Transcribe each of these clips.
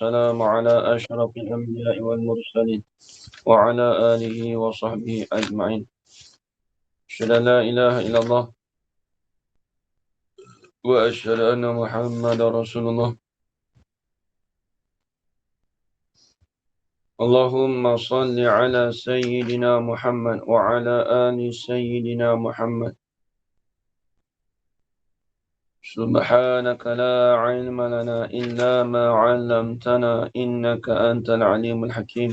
والسلام على أشرف الأنبياء والمرسلين وعلى آله وصحبه أجمعين. أشهد أن لا إله إلا الله وأشهد أن محمدا رسول الله. اللهم صل على سيدنا محمد وعلى آل سيدنا محمد. سبحانك لا علم لنا إلا ما علمتنا إنك أنت العليم الحكيم.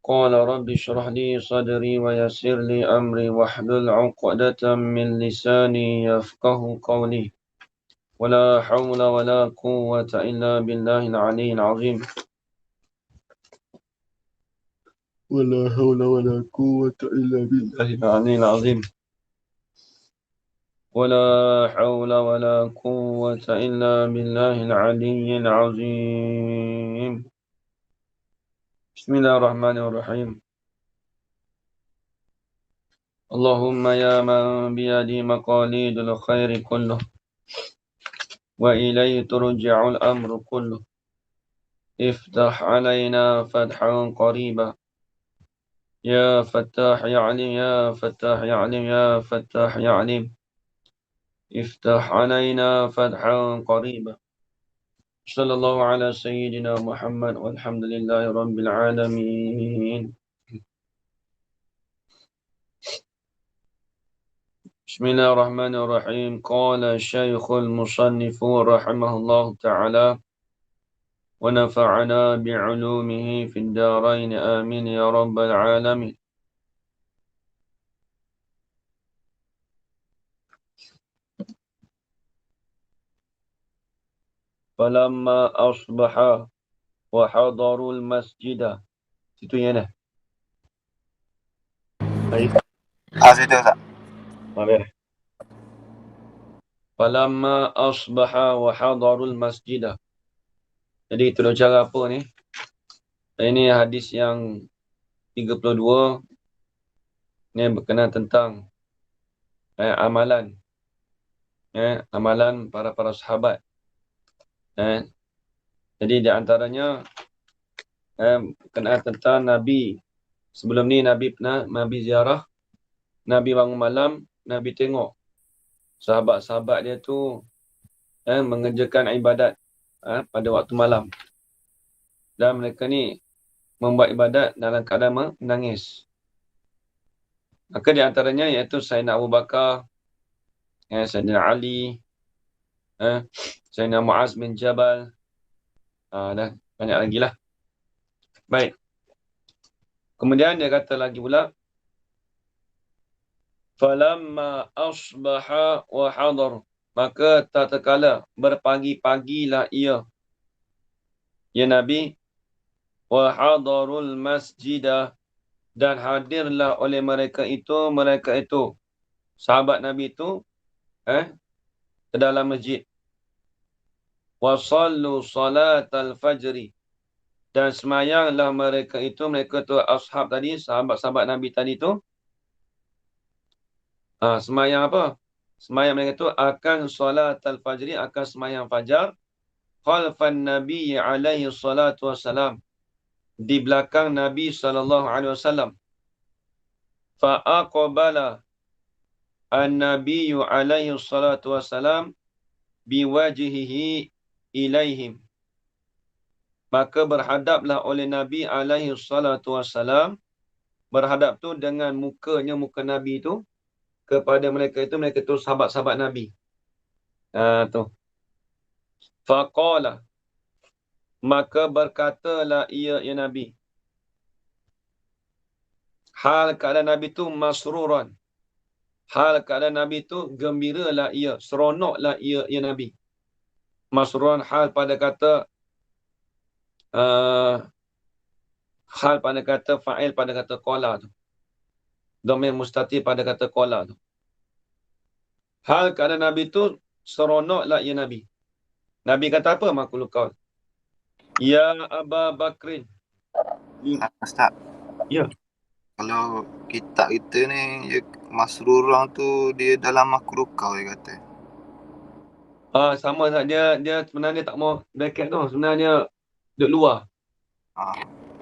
قال رب اشرح لي صدري ويسر لي أمري واحلل عقدة من لساني يفقه قولي ولا حول ولا قوة إلا بالله العلي العظيم. ولا حول ولا قوة إلا بالله العلي العظيم. ولا حول ولا قوة إلا بالله العلي العظيم. بسم الله الرحمن الرحيم. اللهم يا من بيده مقاليد الخير كله وإليه ترجع الأمر كله افتح علينا فتحا قريبا يا فتاح يا عليم يا فتاح يا عليم يا فتاح يا عليم افتح علينا فتحا قريبا. صلى الله على سيدنا محمد والحمد لله رب العالمين. بسم الله الرحمن الرحيم. قال الشيخ المصنف رحمه الله تعالى ونفعنا بعلومه في الدارين آمين يا رب العالمين. فلما أصبح وحضروا المسجد. Situ ya dah. Baik. Situ Ustaz. Baik. Falamma asbaha wa hadarul masjid. Jadi itu cara apa ni? Ini hadis yang 32. Ini berkenaan tentang amalan. Amalan para sahabat. Jadi di antaranya berkenaan tentang Nabi. Sebelum ni Nabi ziarah, Nabi bangun malam, Nabi tengok sahabat-sahabat dia tu mengerjakan ibadat pada waktu malam. Dan mereka ni membuat ibadat dalam keadaan menangis. Maka di antaranya iaitu Sayyidina Abu Bakar, Sayyidina Ali, Sayyidina Muaz bin Jabal, dan banyak lagi lah. Baik. Kemudian dia kata lagi pula, falamma asbaha wa hadar, maka tatkala berpagi-pagilah ia, ya Nabi, wa hadarul masjidah, dan hadirlah oleh mereka itu sahabat Nabi itu ke dalam masjid. Wa sallu salatal fajri, dan semayanglah mereka tu ashab tadi, sahabat-sahabat Nabi tadi tu. Semayang apa? Semayang mereka tu akan salatal fajri, akan semayang fajar. Khalfan Nabi alaihi salatu wassalam, di belakang Nabi sallallahu alaihi wasallam. Fa'aqbala an-Nabi alaihi salatu wassalam biwajhihi ilaihim, maka berhadaplah oleh Nabi alaihi salatu wassalam, berhadap tu dengan mukanya, muka Nabi tu kepada mereka tu sahabat-sahabat Nabi. Tu. Faqala, maka berkatalah ia, ya Nabi. Hal keadaan Nabi tu masruran. Hal keadaan Nabi tu gembiralah ia, seronoklah ia, ya Nabi. Masruran hal pada kata hal pada kata fa'il pada kata qala tu. Dhamir mustatir pada kata qala tu. Hal keadaan Nabi tu seronoklah ya Nabi. Nabi kata apa? Maqul qaul. Ya Aba Bakrin. Ustaz. Ya. Kalau kitab kita ni masrurang tu dia dalam makrukau dia kata. Sama tak? Dia sebenarnya tak mau bracket tu. Sebenarnya duduk luar.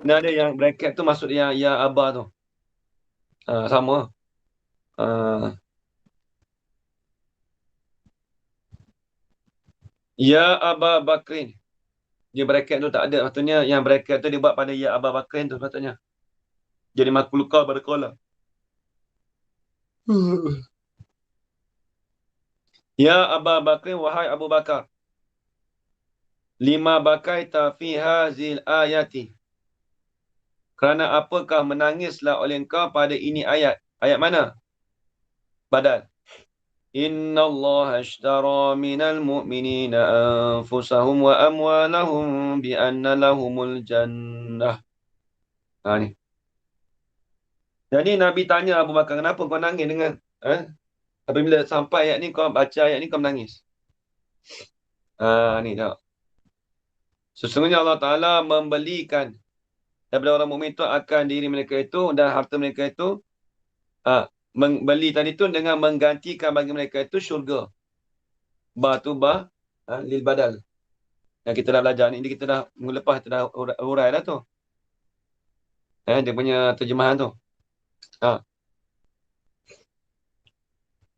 Sebenarnya yang bracket tu maksud yang ya Aba tu. Sama. Ya Aba Bakrin. Dia bracket tu tak ada. Maksudnya yang bracket tu dia buat pada ya Aba Bakrin tu sepatutnya. Jadi makulukah berkolah. Ya Aba Bakrin, wahai Abu Bakar. Lima bakai fi hazil ayati. Kerana apakah menangislah oleh engkau pada ini ayat? Ayat mana? Badal. Inna Allah ashtara minal mu'minina anfusahum wa amwalahum bi anna lahumul jannah. Ni. Jadi Nabi tanya Abu Bakar, kenapa kau nangis dengan apabila sampai ayat ni, kau baca ayat ni, kau menangis. Ni tengok. Sesungguhnya Allah Ta'ala membelikan daripada orang mukmin itu akan diri mereka itu dan harta mereka itu, membeli tadi tu dengan menggantikan bagi mereka itu syurga. Tu lil badal. Yang kita dah belajar ni, kita dah minggu lepas kita dah urai dah tu. Dia punya terjemahan tu.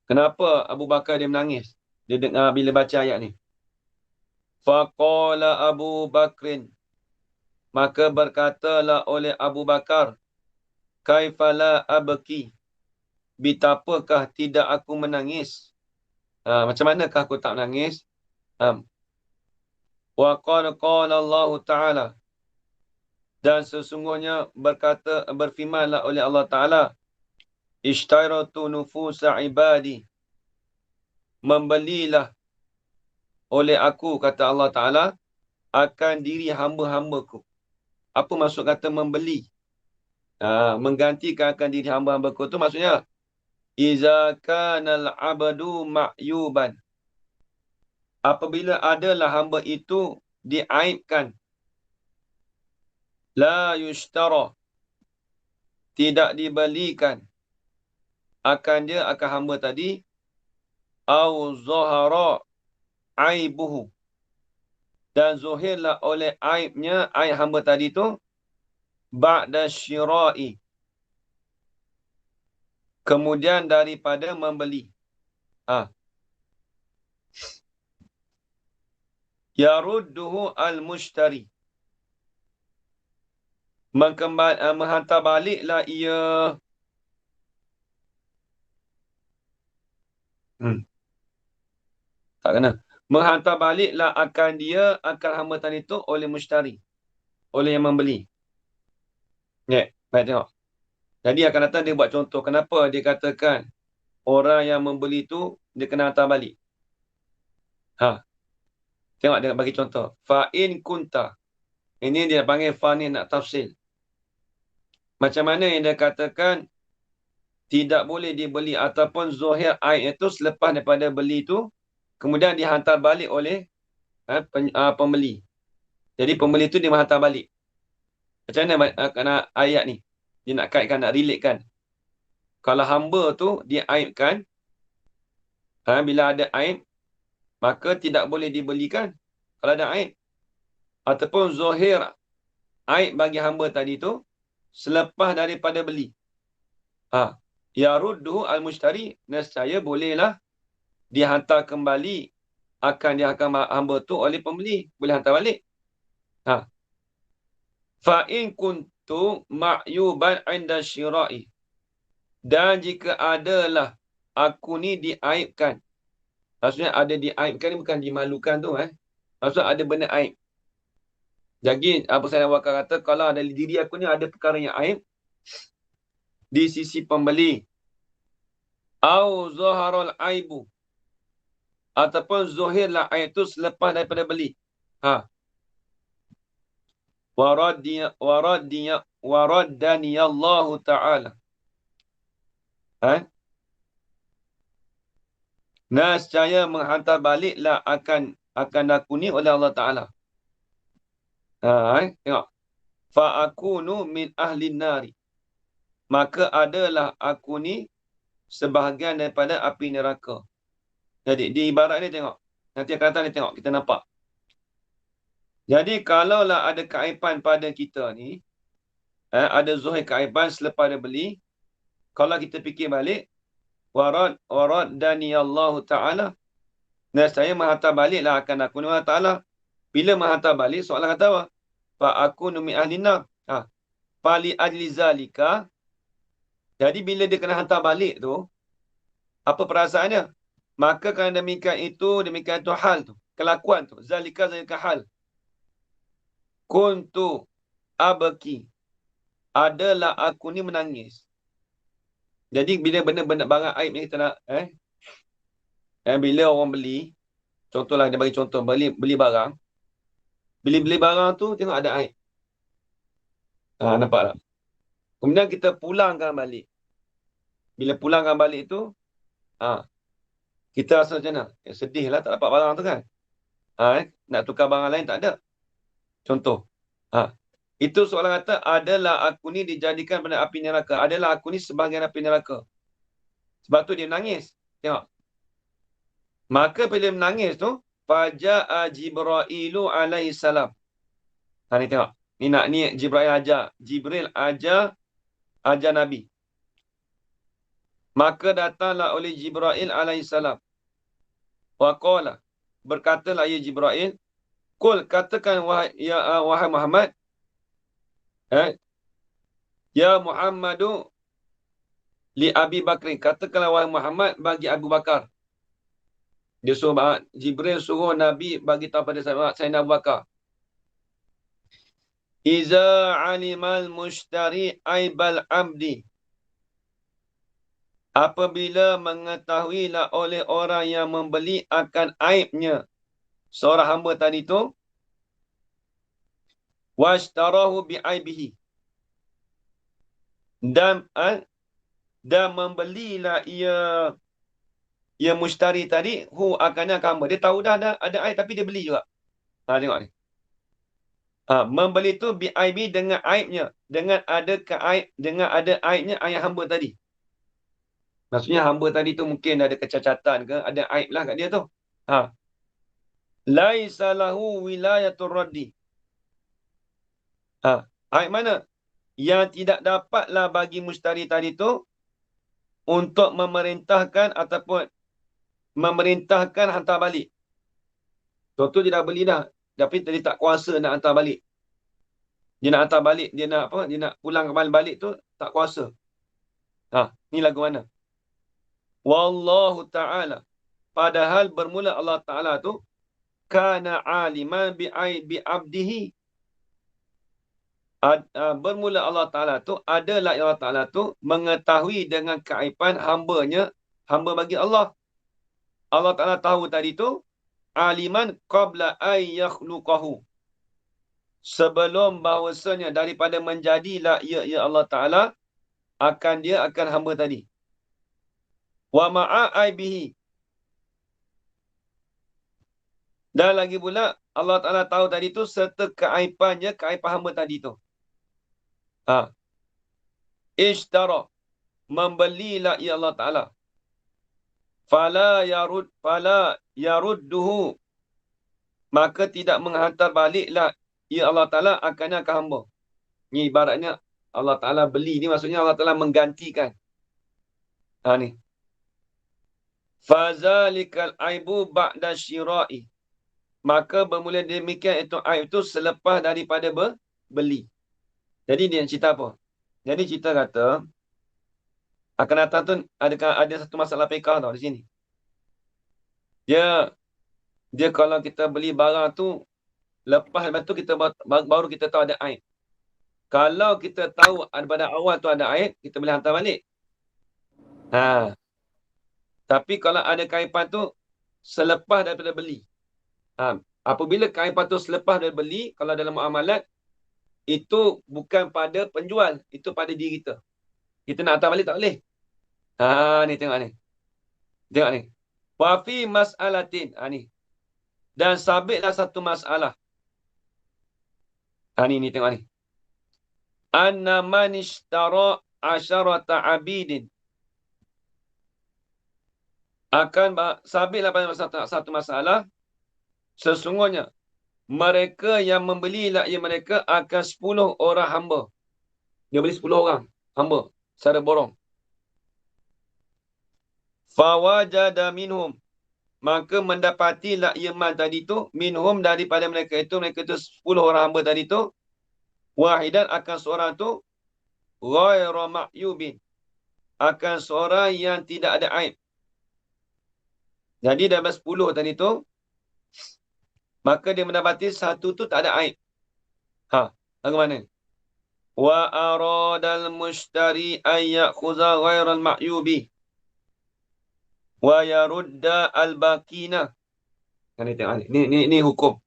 Kenapa Abu Bakar dia menangis? Dia dengar bila baca ayat ni. Faqala Abu Bakrin. Maka berkatalah oleh Abu Bakar. Kaifala abki. Betapakah tidak aku menangis? Macam manakah aku tak menangis? Wa qala Allah Ta'ala. Dan sesungguhnya berfirmanlah oleh Allah Ta'ala. Ishtaratu nufusa ibadi. Membelilah oleh aku, kata Allah Ta'ala, akan diri hamba-hambaku. Apa maksud kata membeli? Menggantikan akan diri hamba-hambaku tu maksudnya, iza kanal abadu ma'yuban. Apabila adalah hamba itu diaibkan. La yushtara. Tidak dibelikan. Akan dia, akan hamba tadi. Au zahara aibuhu. Dan zuhirlah oleh aibnya, aib hamba tadi tu. Ba'da syira'i. Kemudian daripada membeli. Yarudduhu al-mushtari. Menghantar baliklah ia. Tak kena. Menghantar baliklah akan dia, akan hamba tadi itu oleh mushtari. Oleh yang membeli. Baik tengok. Jadi akan datang dia buat contoh. Kenapa dia katakan orang yang membeli tu dia kena hantar balik. Tengok dia bagi contoh. Fa'in kunta. Ini dia panggil fa ni nak tafsil. Macam mana yang dia katakan tidak boleh dibeli ataupun zuhir aib itu selepas daripada beli tu kemudian dihantar balik oleh pembeli. Jadi pembeli tu dia menghantar balik. Macam mana ayat ni? Dia nak kaitkan, nak relate kan. Kalau hamba tu dia aibkan, bila ada aib, maka tidak boleh dibelikan. Kalau ada aib. Ataupun zuhir aib bagi hamba tadi tu selepas daripada beli. Yarudduhu al-mushtari, nescaya bolehlah dihantar kembali akan hamba tu oleh pembeli. Boleh hantar balik. Fa'in kuntu ma'yuban 'inda syira'i. Dan jika adalah aku ni diaibkan. Maksudnya ada diaibkan ni bukan dimalukan tu. Maksudnya ada benda aib. Jadi Abu Sa'id Al-Waqqas kata, kalau ada diri aku ni ada perkara yang aib di sisi pembeli. Au zaharul aibu. Ataupun zuhirlah aib tu selepas daripada beli. Waraddani Allah Ta'ala. Nescaya menghantar baliklah akan aku ni oleh Allah Ta'ala. Tengok. Fa'akunu min ahlin nari. Maka adalah aku ni sebahagian daripada api neraka. Jadi di ibarat ni tengok. Nanti akan datang dia tengok, kita nampak. Jadi kalaulah ada keaiban pada kita ni, ada zuhir keaiban selepas dia beli, kalau kita fikir balik, warad dani Allah Ta'ala, dan saya menghantar baliklah akan aku ni Allah Ta'ala. Bila menghantar balik, soalan kata apa? Fa aku numi ahlinar. Fali ajli zalika. Jadi bila dia kena hantar balik tu, apa perasaannya? Maka kerana demikian itu hal tu. Kelakuan tu. Zalika hal. Kuntu abaki. Adalah aku ni menangis. Jadi bila benda-benda barang aib ni kita nak, bila orang beli, contohlah dia bagi contoh, beli barang. Beli barang tu tengok ada aib. Nampak tak? Kemudian kita pulangkan balik. Bila pulangkan balik tu, kita rasa macam mana? Sedih lah tak dapat barang tu kan? Nak tukar barang lain tak ada. Contoh. Itu soalan kata, adalah aku ni dijadikan pada api neraka. Adalah aku ni sebahagian api neraka. Sebab tu dia menangis. Tengok. Maka bila menangis tu, faja'a Jibrailu alaihi salam. Ni tengok. Ni Jibril ajar Nabi. Maka datanglah oleh Jibril alaihi salam. Wa qala, berkatalah ya Jibril, qul, katakan wahai Muhammad, ya Muhammadu li Abi Bakri, katakanlah wahai Muhammad bagi Abu Bakar. Dia suruh, Jibril suruh Nabi bagi tahu pada Sayyidina Abu Bakar. Iza alimal mushtari aibal abdi. Apabila mengetahuilah oleh orang yang membeli akan aibnya seorang hamba tadi tu, washtarahu bi'aibihi, dan membelilah ia mushtari tadi, akannya hamba. Dia tahu dah ada aib tapi dia beli juga. Tengok ni. Membeli tu bi'aibi, dengan aibnya, dengan ada aibnya ayat hamba tadi. Maksudnya hamba tadi tu mungkin ada kecacatan ke, ada aib lah kat dia tu. Laisa lahu wilayatul raddi. Aib mana? Yang tidak dapatlah bagi mushtari tadi tu untuk memerintahkan ataupun memerintahkan hantar balik. Contoh dia dah beli dah, tapi dia tak kuasa nak hantar balik. Dia nak hantar balik, dia nak pulang kembali balik tu tak kuasa. Ni lagu mana? Wallahu ta'ala. Padahal bermula Allah Ta'ala tu kana aliman bi abdihi. Bermula Allah Ta'ala tu adalah Allah Ta'ala tu mengetahui dengan keaiban hambanya, hamba bagi Allah. Allah Ta'ala tahu tadi tu aliman qabla ay yakhluqahu, sebelum bahawasanya daripada menjadilah ya Allah Ta'ala akan hamba tadi. Wa ma'a aibihi, dan lagi pula Allah Ta'ala tahu tadi tu serta keaibannya, keaiban hamba tadi tu. Ishtara, membelilah ya Allah Ta'ala. Fala yarudduhu, maka tidak menghantar baliklah ya Allah Ta'ala akan hamba. Ni ibaratnya Allah Ta'ala beli ni, maksudnya Allah Ta'ala menggantikan. Ni. Fazalikal aibu ba'da syira'i, maka bermula demikian itu aib itu selepas daripada beli. Jadi dia cerita apa? Jadi cerita kata, akan datang tu ada satu masalah fiqh tau di sini. Dia kalau kita beli barang tu, lepas tu kita baru kita tahu ada aib. Kalau kita tahu pada awal tu ada aib, kita boleh hantar balik. Tapi kalau ada kaipan tu selepas daripada beli. Apabila kaipan tu selepas daripada beli, kalau dalam muamalat, itu bukan pada penjual, itu pada diri kita. Kita nak hantar balik tak boleh. Ni tengok ni. Tengok ni. Wa fi mas'alatin. Ni. Dan sabitlah satu masalah. Ni tengok ni. Anna man ishtara asyarata abidin. Akan sabitlah pada satu masalah. Sesungguhnya mereka yang membeli ia mereka akan 10 orang hamba. Dia beli 10 orang hamba secara borong. Fawajada minhum, maka mendapatilah ia man tadi tu, minhum daripada mereka itu 10 orang hamba tadi tu, wahidan akan seorang tu, ghayra ma'yubin, akan seorang yang tidak ada aib. Jadi dalam 10 tadi tu, maka dia mendapati satu tu tak ada aib. Bagaimana? Wa aradal mushtari ayyakhudha ghairal ma'yubi wa yarudda al-baqina. Ni tengok ni hukum.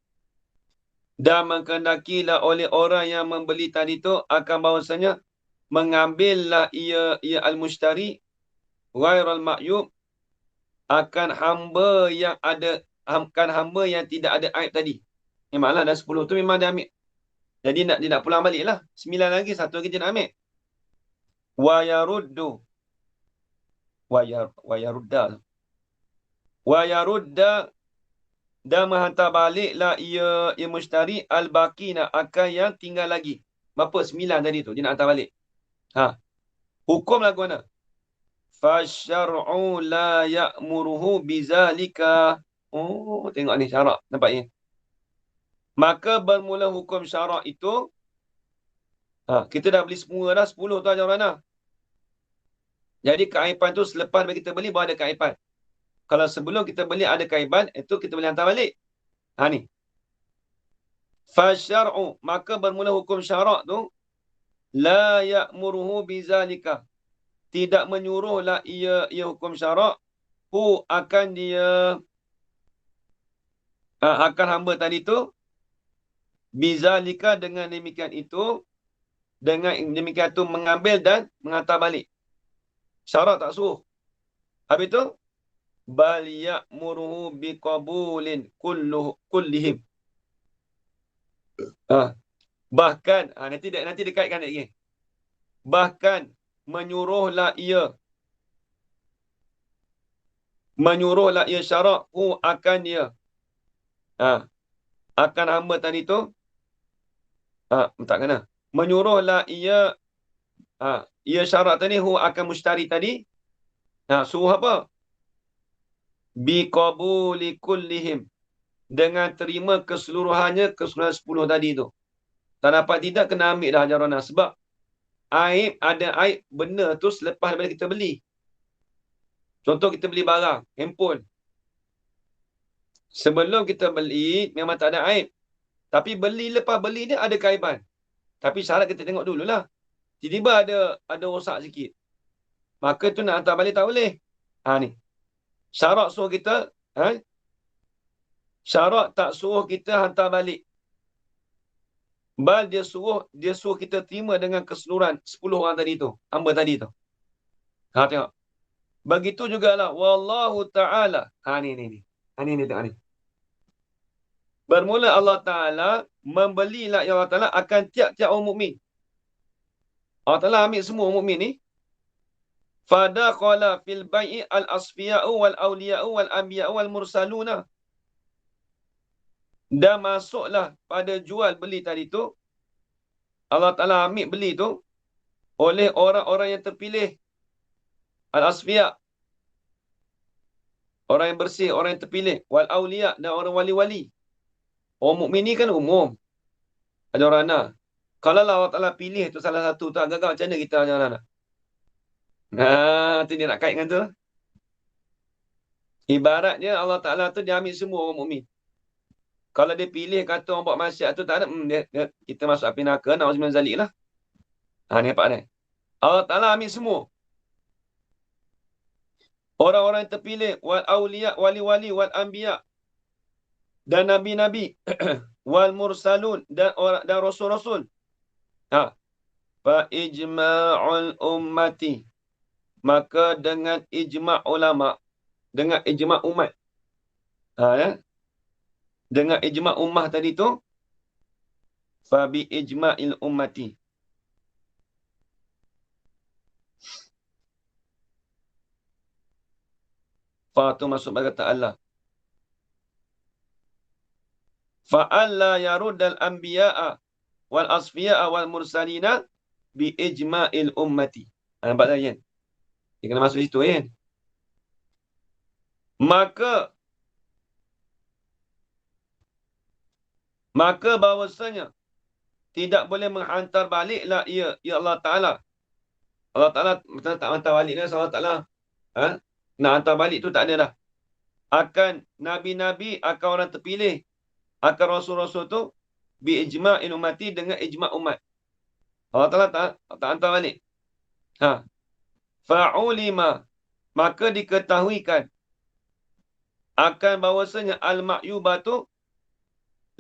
Dan mengkendakilah oleh orang yang membeli tadi tu akan bahawasanya mengambillah ia al-mushtari ghairal ma'yub, akan hamba yang tidak ada aib tadi. Memanglah dah 10 tu memang dia ambil. Jadi dia nak pulang balik lah. 9 lagi, 1 lagi dia nak ambil. Wa yaruddu. Wa yarudda, dan menghantar baliklah ia mushtari al-baqina, akan yang tinggal lagi. Berapa? 9 tadi tu dia nak hantar balik. Hukum lagu mana? Fasyar'u la ya'muruhu bizalika. Oh, tengok ni syarak. Nampak ni? Maka bermula hukum syarak itu, kita dah beli semua dah, 10 tu aja orang dah. Jadi keaiban tu selepas kita beli baru ada keaiban. Kalau sebelum kita beli ada keaiban, itu kita boleh hantar balik. Ni. Fasyar'u, maka bermula hukum syarak tu, la ya'muruhu bizalika, tidak menyuruhlah ia hukum syarak, akan dia akan hamba tadi tu, bizalika, dengan demikian itu, dengan demikian itu mengambil dan menghantar balik. Syarak tak suruh. Habis tu, bal ya'muruhu biqabulin kullihim. Bahkan, nanti dekaitkan lagi. Bahkan menyuruhlah ia syarak, akan dia akan hamba tadi tu, tak kena. Menyuruhlah ia syarat tadi, akan mushtari tadi, suruh apa? Biqabuli kullihim, dengan terima keseluruhannya, keseluruhan 10 tadi tu. Tak dapat tidak, kena ambil dah jarana. Sebab ada aib benda tu selepas daripada kita beli. Contoh kita beli barang, handphone. Sebelum kita beli, memang tak ada aib. Tapi lepas beli dia ada keaiban. Tapi syarat kita tengok dululah. Tiba-tiba ada rosak sikit. Maka tu nak hantar balik tak boleh. Ni. Syarat suruh kita, syarat tak suruh kita hantar balik. Bal dia suruh kita terima dengan keseluruhan 10 orang tadi tu, hamba tadi tu. Tengok. Begitu jugalah wallahu ta'ala. Ni tengok ni. Bermula Allah Ta'ala membelilah Allah Ta'ala akan tiap-tiap orang mukmin. Allah Ta'ala ambil semua orang mukmin ni. Fadakhala fil bai'i al-asfiya'u wal awliya'u wal anbiya'u wal mursaluna. Dan masuklah pada jual beli tadi tu, Allah Ta'ala ambil beli tu oleh orang-orang yang terpilih. Al-asfiya', orang yang bersih, orang yang terpilih. Wal awliya', dan orang wali-wali. Orang mukmin ni kan umum. Ada orang nak. Kalau Allah Ta'ala pilih tu salah satu tak gagal, macam mana kita ada orang nak? Tu dia nak kait dengan tu. Ibaratnya Allah Ta'ala tu dia ambil semua orang mukmin. Kalau dia pilih kata orang buat maksiat tu tak ada, kita masuk api neraka, na'udzubillah zalik lah. Ni nampak ni. Allah Ta'ala ambil semua. Orang-orang yang terpilih, wal awliya, wali-wali, wal anbiya, dan nabi-nabi, wal mursalun, dan rasul-rasul. Fa ijma'ul ummati, maka dengan ijma' ulama, dengan ijma' umat, dengan ijma' ummah tadi tu, fa bi ijma'il ummati, fa tu masuk bagi kata Allah. fa'alla yaruddal anbiya'a wal asfiya'a wal mursalina bi ijma'il ummati. Nampak tak kan? Dia kena masuk situ kan? Maka bahawasanya tidak boleh menghantar baliklah ia Allah Ta'ala. Allah Ta'ala tak hantar balik kan? Allah Ta'ala nak hantar balik tu tak ada dah. Akan Nabi-Nabi, akan orang terpilih, akan Rasul-Rasul tu bi ijma'il ummati, dengan ijma' umat. Allah Ta'ala tak hantar balik. Fa'ulima, maka diketahuikan akan bahawasanya al-ma'yubatu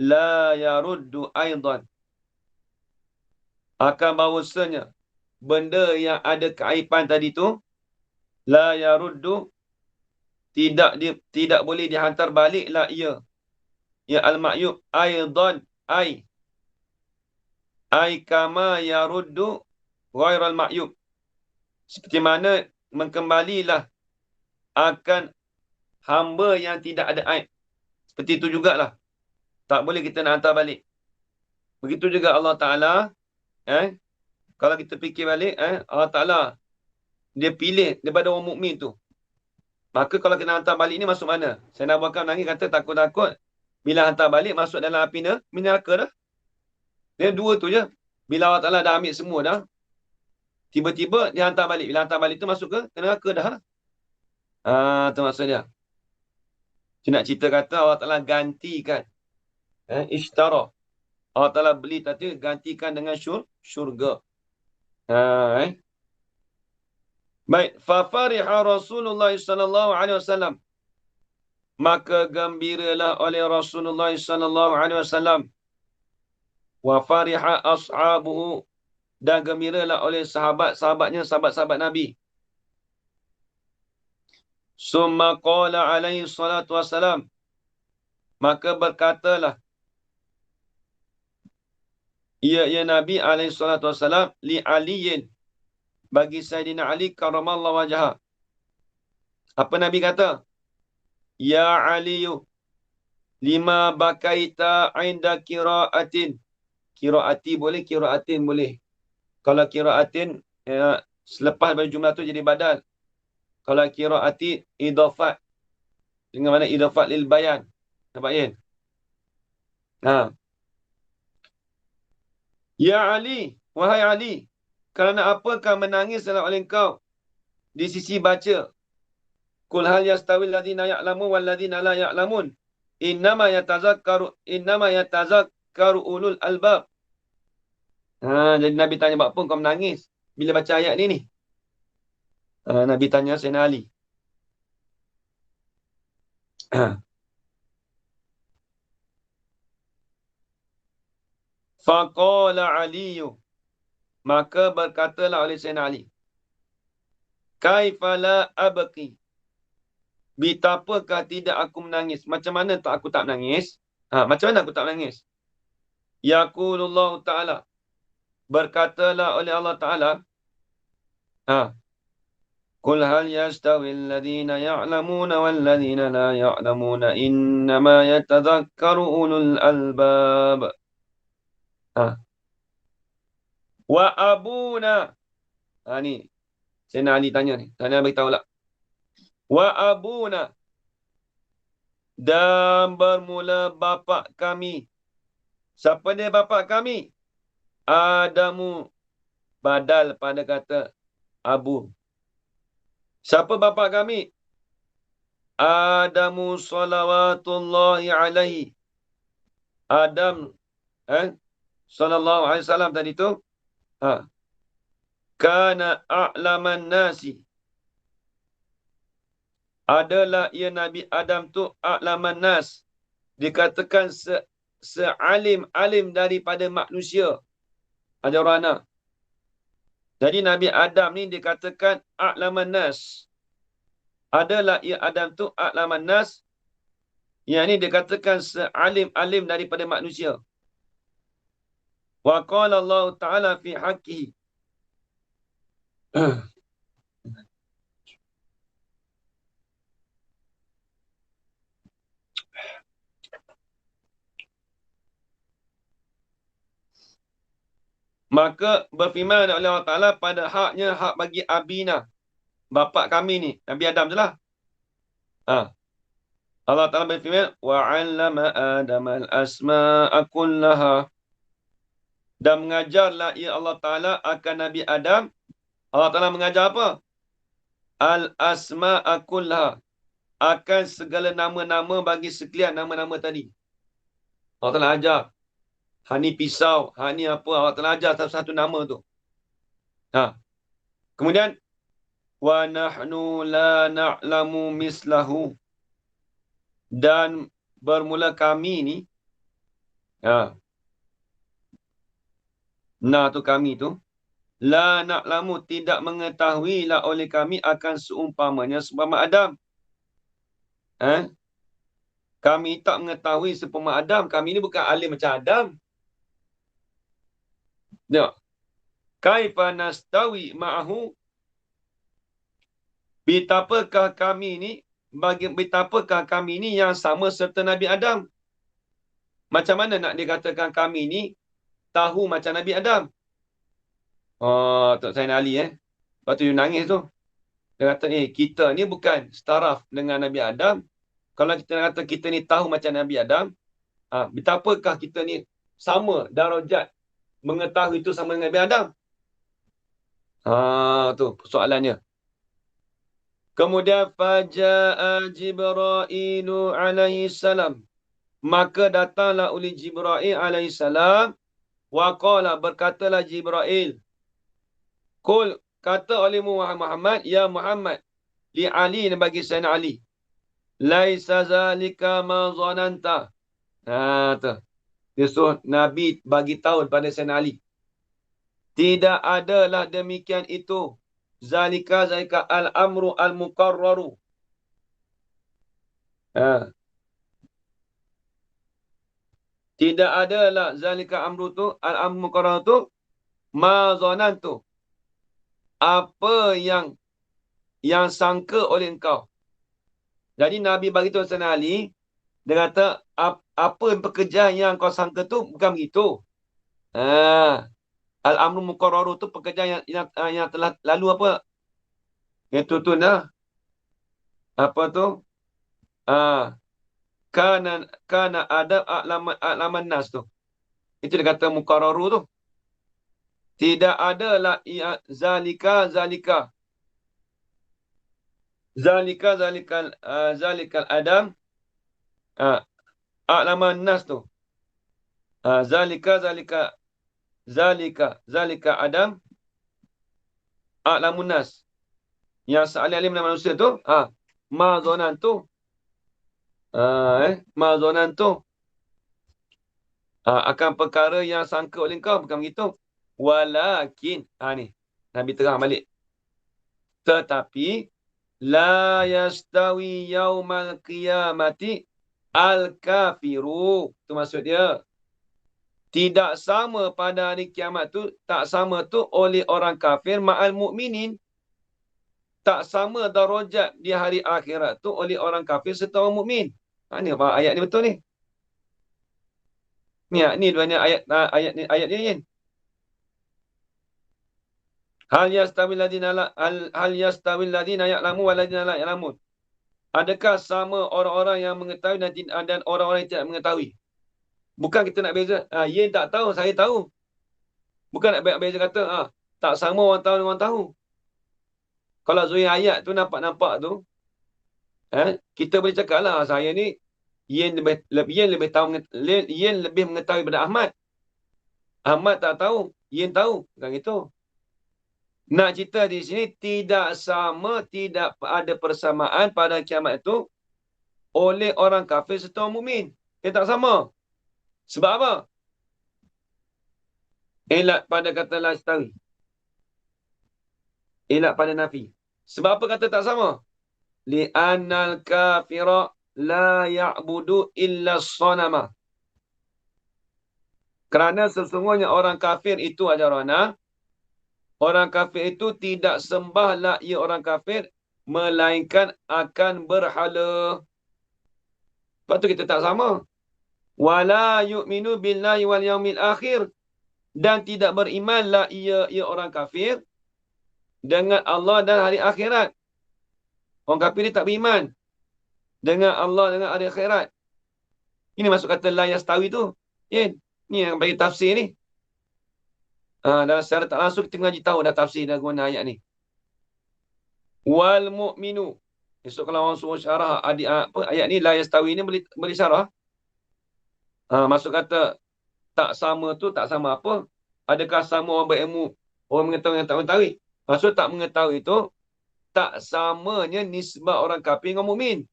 la yaruddu aidan. Akan bahawasanya benda yang ada keaiban tadi tu la yaruddu, tidak boleh dihantar baliklah ia. Ya al-ma'yub aidan, ai kama yaruddu ghairal ma'yub. Seperti mana mengembalilah akan hamba yang tidak ada aib. Seperti itu jugalah. Tak boleh kita nak hantar balik. Begitu juga Allah Ta'ala. Kalau kita fikir balik, Allah Ta'ala, dia pilih daripada orang mukmin tu. Maka kalau kita hantar balik ni masuk mana? Saya nak buatkan menangis kata takut-takut. Bila hantar balik masuk dalam api neraka dah. Dia dua tu je. Bila Allah Ta'ala dah ambil semua dah, tiba-tiba dia hantar balik. Bila hantar balik tu masuk ke neraka dah. Tu maksud dia. Saya nak cerita kata Allah Ta'ala gantikan. Ishtara. Allah Ta'ala beli tadi, gantikan dengan syurga. Baik. Fafariha Rasulullah sallallahu alaihi wasallam. Maka gembiralah oleh Rasulullah sallallahu alaihi wasallam. Wa fariha ashabuhu, dan gembiralah oleh sahabat-sahabatnya, sahabat-sahabat Nabi. Summa qala alaihi salatu wassalam, maka berkatalah ya Nabi alaihi salatu wassalam li aliyin, bagi Sayyidina Ali karamallahu wajhah. Apa Nabi kata? Ya Aliyu, lima bakaita inda kiraatin. Kiraati boleh, kiraatin boleh. Kalau kiraatin, selepas bagi jumlah tu jadi badal. Kalau kiraati idafat, dengan mana idafat lil bayan. Nampak kan? Ya Ali, wahai Ali, kerana apakah menangis oleh engkau di sisi baca? Qul hal yastawi alladhina ya'lamun wal ladhina la ya'lamun. Innama yatazakkaru ulul albab. Jadi Nabi tanya, apa kau menangis bila baca ayat ni? Nabi tanya Sayyidina Ali. Faqala Aliyu, maka berkatalah oleh Sayyidina Ali, kaifala abqi, betapakah tidak aku menangis? Macam mana tak aku tak menangis? Macam mana aku tak menangis? Yaqulullahu Ta'ala, berkatalah oleh Allah Ta'ala, Qul hal yastawi alladhina ya'lamuna wal ladhina la ya'lamuna, innama yatadhakkaru ulul albab. Wa abuna. Ni Sayyidina Ali tanya ni. Tanya beritahu lah. Wa abuna, dan bermula bapa kami. Siapa dia bapa kami? Adamu, badal pada kata Abu. Siapa bapa kami? Adamu salawatullahi alaihi. Adam sallallahu alaihi wasallam tadi tu kana a'laman nasi, adalah ia Nabi Adam tu a'laman nas, dikatakan sealim-alim daripada manusia. Ada orang anak. Jadi Nabi Adam ni dikatakan a'laman nas. Adalah ia Adam tu a'laman nas, yang ni dikatakan sealim-alim daripada manusia. Wa qala Allah Ta'ala fi haqqihi. Maka berfirman oleh Allah Ta'ala pada haknya, hak bagi abina, bapa kami ni, Nabi Adam je lah. Allah Ta'ala berfirman, وَعَلَّمَ آدَمَ الْأَسْمَاءَ كُلَّهَا, dan mengajarlah ia Allah Ta'ala akan Nabi Adam. Allah Ta'ala mengajar apa? Al-asma'a kullaha, akan segala nama-nama bagi sekalian nama-nama tadi. Allah Ta'ala ajar. Hani pisau, hani apa, Allah Ta'ala ajar satu-satu nama tu. Kemudian, wa nahnu la na'lamu mislahu, dan bermula kami ni, tu kami tu, la na'lamu, tidak mengetahuilah oleh kami akan seumpamanya Adam. Kami tak mengetahui seumpama Adam. Kami ni bukan alim macam Adam. Tengok. Kaifa nastawi ma'ahu, betapakah kami ni yang sama serta Nabi Adam. Macam mana nak dikatakan kami ni tahu macam Nabi Adam? Tok Sayyidina Ali Lepas tu dia nangis tu. Dia kata, kita ni bukan setaraf dengan Nabi Adam. Kalau kita kata kita ni tahu macam Nabi Adam, betapakah kita ni sama darajat mengetahui itu sama dengan Nabi Adam? Tu persoalannya. Kemudian faja'a Jibrailu alaihi salam, maka datanglah oleh Jibrail alaihi salam, wa qala, berkatalah Jibrail, qul, kata olehmu Muhammad, ya Muhammad, li Ali, bagi Sayyidina Ali, laisa zalika ma zananta. Tu dia suruh Nabi bagi tahu pada Sayyidina Ali, tidak adalah demikian itu. Zalika al-amru al-muqarraru. Tidak adalah zalika amru tu, al-amru muqarraru tu, ma zanantu, apa yang sangka oleh engkau. Jadi Nabi bagi tahu Sayyidina Ali, dia kata, apa pekerjaan yang kau sangka tu bukan begitu. Al-amru muqarraru tu pekerjaan yang telah lalu apa? Itu tu nah. Apa tu? Kana adab a'laman nas tu. Itu dia kata muqarraru tu. Tidak adalah zalika adam a'laman nas tu. Zalika adam a'lamun nas, yang sealim manusia tu, ma zonan tu, ma zonan tu, akan perkara yang sangka oleh kau, bukan begitu. Walakin, ni Nabi terang balik, tetapi la yastawi yaumal qiyamati al-kafiru, tu maksud dia, tidak sama pada hari kiamat tu, tak sama tu oleh orang kafir ma'al mu'minin, tak sama darajat di hari akhirat tu oleh orang kafir serta orang mukmin. Ni apa ayat ni betul ni? Ni dua ni ayat ni. Hal yastawil ladina ya'lamu wal ladina la ya'lamun. Adakah sama orang-orang yang mengetahui dan orang-orang yang tidak mengetahui? Bukan kita nak beza. Ye tak tahu, saya tahu. Bukan nak beza kata, tak sama orang tahu dengan orang tahu. Kalau zahir ayat tu nampak tu, kita boleh cakap lah, saya ni, Yen lebih tahu, Yen lebih mengetahui daripada Ahmad. Ahmad tak tahu, Yen tahu. Bukan gitu. Nak cerita di sini, tidak sama, tidak ada persamaan pada kiamat itu oleh orang kafir serta orang mukmin. Dia tak sama. Sebab apa? Elak pada kata lastawi. Elak pada nafi. Sebab apa kata tak sama? Li'annal kafira la ya'budu illa sanama. Kerana sesungguhnya orang kafir itu ajarana, orang kafir itu tidak sembahlah ia orang kafir, melainkan akan berhala. Lepas tu kita tak sama. Wala yu'minu billahi wal yaumil akhir. dan tidak berimanlah ia orang kafir dengan Allah dan hari akhirat. Orang kafir ni tak beriman dengan Allah dengan hari akhirat. Ini masuk kata la yastawi tu. Ni yang bagi tafsir ni. Dalam secara tak langsung kita ngaji tahu dah tafsir dah guna ayat ni. Wal mu'minu. Esok kalau orang suruh syarah ayat ni la yastawi ni boleh syarah. Masuk kata tak sama tu tak sama apa? Adakah sama orang berilmu, orang mengetahui yang tak mengetahui? Maksud tak mengetahui tu tak samanya nisbah orang kafir dengan mukmin.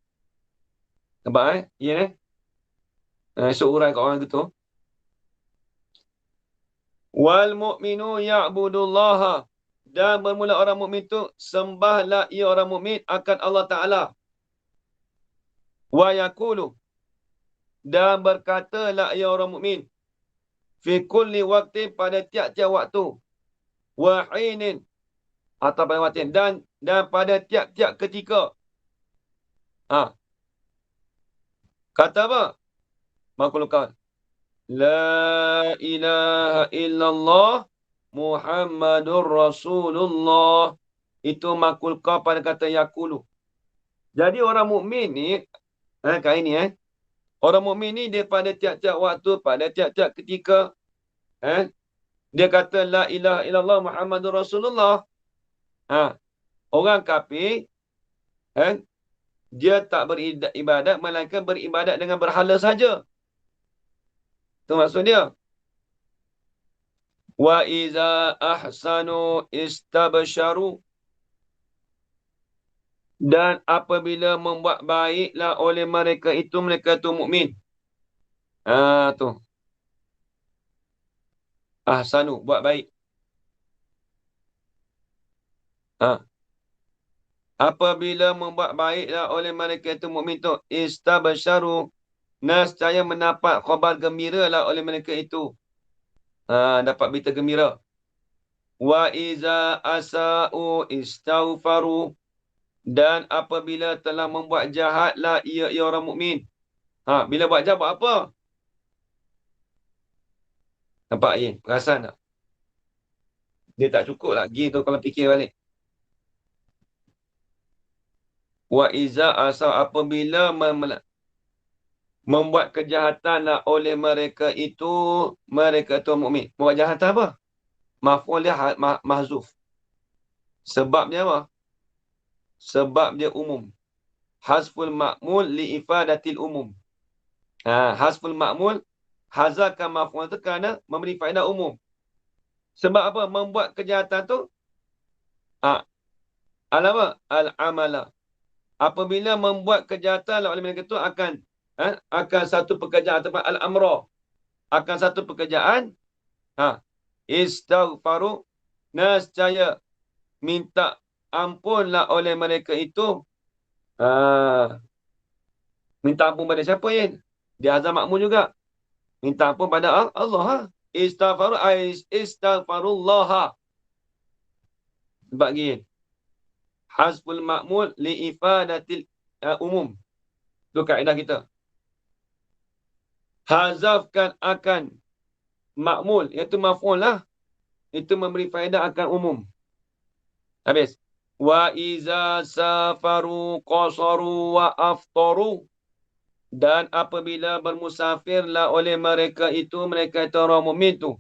Nampak Ya esok urang kat orang gitu. Wal mu'minu ya'budullaha. Dan bermula orang mukmin tu sembahlah ia orang mukmin akan Allah Ta'ala. Wa yaqulu. Dan berkatalah ia orang mukmin fi kulli waqtin pada tiap-tiap waktu. Wa hinin atau pada waktu dan pada tiap-tiap ketika. Kata apa? Makhlukkan. La ilaha illallah Muhammadur Rasulullah. Itu makulkah pada kata yakulu. Jadi orang mukmin ni, kali ni orang mukmin ni dia pada tiap-tiap waktu, pada tiap-tiap ketika, dia kata la ilaha illallah Muhammadur Rasulullah. Orang kafir, dia tak beribadat, melainkan beribadat dengan berhala saja. Itu maksud dia. Wa iza ahsanu istabsharu. Dan apabila membuat baiklah oleh mereka tu mukmin. Tu. Ahsanu, buat baik. Apabila membuat baiklah oleh mereka itu mukmin tu istabsharu, nescaya mendapat khabar gembira lah oleh mereka itu. Dapat berita gembira. Wa iza asa'u istaghfaru. Dan apabila telah membuat jahatlah ia orang mukmin. Bila buat jahat buat apa? Nampak perasan tak? Dia tak cukup lagi tu kalau fikir balik. Wa iza asa'u apabila membuat kejahatan lah oleh mereka itu mukmin. Membuat kejahatan apa? Maf'ul dia mahzuf. Sebabnya apa? Sebab dia umum. Hasful ma'mul li'ifadatil umum. Hasful ma'mul hazarkan maf'ul itu kerana memberi faedah umum. Sebab apa? Membuat kejahatan tu apa? Al-amala. Apabila membuat kejahatan oleh mereka itu akan satu pekerjaan atau al-amra. Akan satu pekerjaan istaghfaru, nescaya minta ampunlah oleh mereka itu. Minta ampun pada siapa Dia azam makmum juga. Minta ampun pada Allah. Istaghfarullah. Sebab gini. Hasbul ma'mul li'ifadatil umum. Itu kaedah kita. Hazafkan akan ma'mul. Iaitu maf'ul lah. Itu memberi faedah akan umum. Habis. Wa iza safaru qasaru wa aftaru. Dan apabila bermusafirlah oleh mereka itu orang mukmin tu.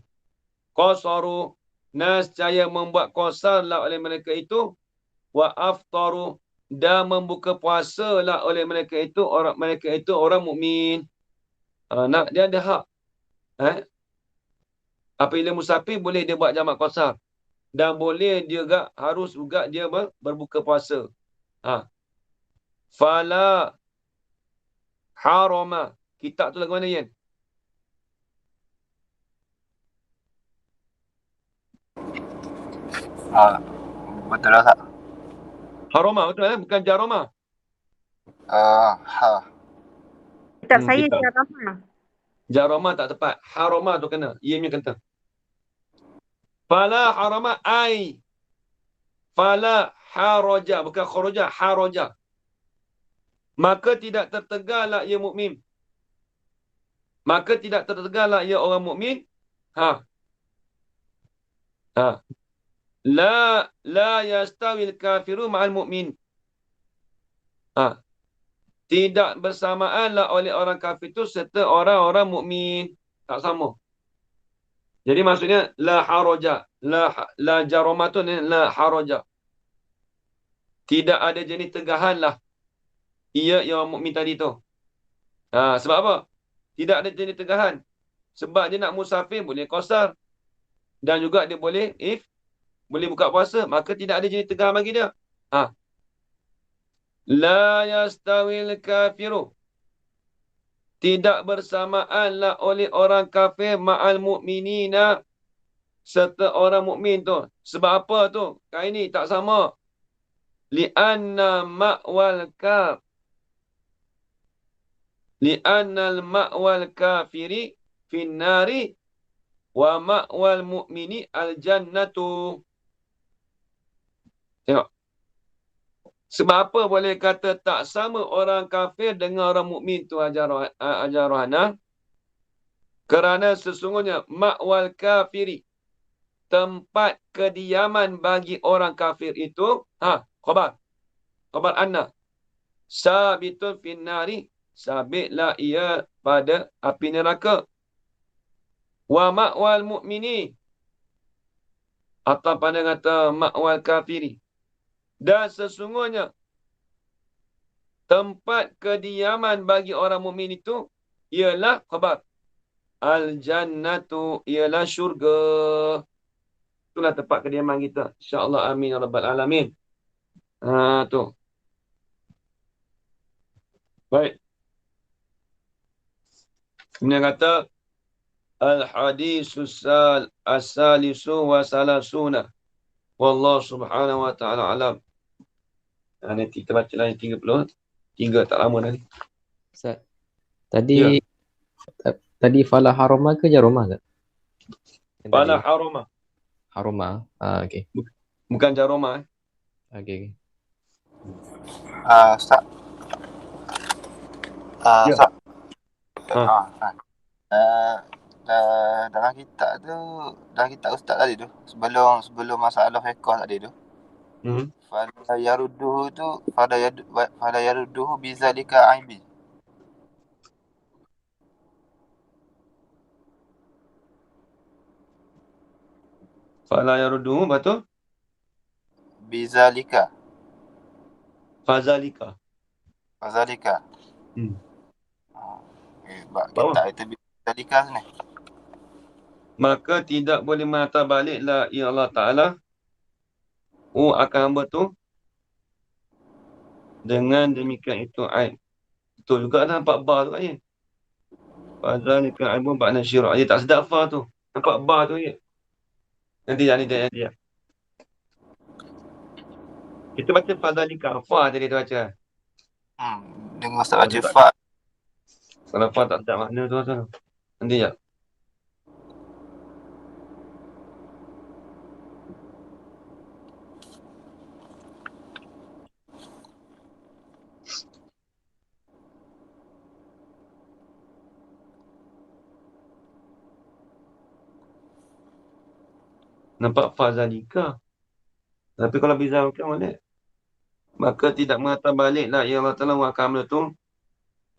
Qasaru, nescaya membuat qasarlah oleh mereka itu. Wa aftaru, dan membuka puasalah oleh mereka itu orang mukmin. Dia ada hak. Apabila musafir boleh dia buat jamak qasar. Dan boleh dia harus juga dia berbuka puasa. Fala harama. Kitab tu lagu mana Betul lah tak? Harama betul bukan jarama. Kitab saya kitab. jarama. Jarama tak tepat. Harama tu kena. Ianya kena. Fala harama ai. Fala haraja. Bukan kharaja. Haraja. Maka tidak tertegarlah ia mukmin. Maka tidak tertegarlah ia orang mukmin. Ha. La yastawil kafiru ma'al mu'min. Ha. Tidak bersamaanlah oleh orang kafir itu serta orang-orang mukmin. Tak sama. Jadi maksudnya la haraja, la jarama tu la haraja. Tidak ada jenis tegahan lah. Ia yang mukmin tadi tu. Ha, sebab apa? Tidak ada jenis tegahan. Sebab dia nak musafir boleh qasar. Dan juga dia boleh boleh buka puasa, maka tidak ada jenis tegahan bagi dia. Ha. La yastawil kafiru. Tidak bersamaanlah oleh orang kafir ma'al mu'minina serta orang mukmin tu. Sebab apa tu? Kain ni tak sama. Li'anna ma'wal kaf. Li'annal ma'wal kafiri finnari wa ma'wal mu'mini al-jannatu. Tengok. Sebab apa boleh kata tak sama orang kafir dengan orang mukmin tu ajar Rohana? Kerana sesungguhnya ma'wal kafiri, tempat kediaman bagi orang kafir itu, khabar anna sabitun finnari, sabitlah ia pada api neraka. Wa ma'wal mu'mini, atau pada kata ma'wal kafiri, dan sesungguhnya tempat kediaman bagi orang mukmin itu ialah khabar al-jannatu, ialah syurga. Itulah tempat kediaman kita. InsyaAllah, amin ya rabbal alamin. Tu. Baik. Kemudian kata al-hadisus as-salisu wa salasuna. Wallahu subhanahu wa ta'ala alam. Nanti kita baca lagi 33, tak lama dah ni. Ustaz, tadi fala haroma ke jaroma ke? Fala haroma. Haroma. Okey. Bukan jaroma. Okey. Ustaz. Ya. Ustaz. Dalam kitab Ustaz tadi tu, sebelum masalah fiqh tadi tu, fala yarudduhu tu, fala yarudduhu bizalika aibi. Fala yarudduhu, betul? Bizalika. Fazalika. Kitab itu bizalika ni. Maka tidak boleh mengatakan baliklah ya Allah Ta'ala akan hamba tu dengan demikian itu aib. Betul juga dah nampak bar tu ayat. Fazalika aibun ba'na syirah. Dia tak sedap fa tu. Nampak bar tu ayat. Nanti. Kita baca fazalika. Fa tadi tu baca. Dengan Ustaz baca fa. Kalau fa tak sedap makna tu. Nanti ya. Nampak fazalika. Tapi kalau bizarkan mana? Maka tidak mengatakan baliklah ya Allah Ta'ala wa akan tu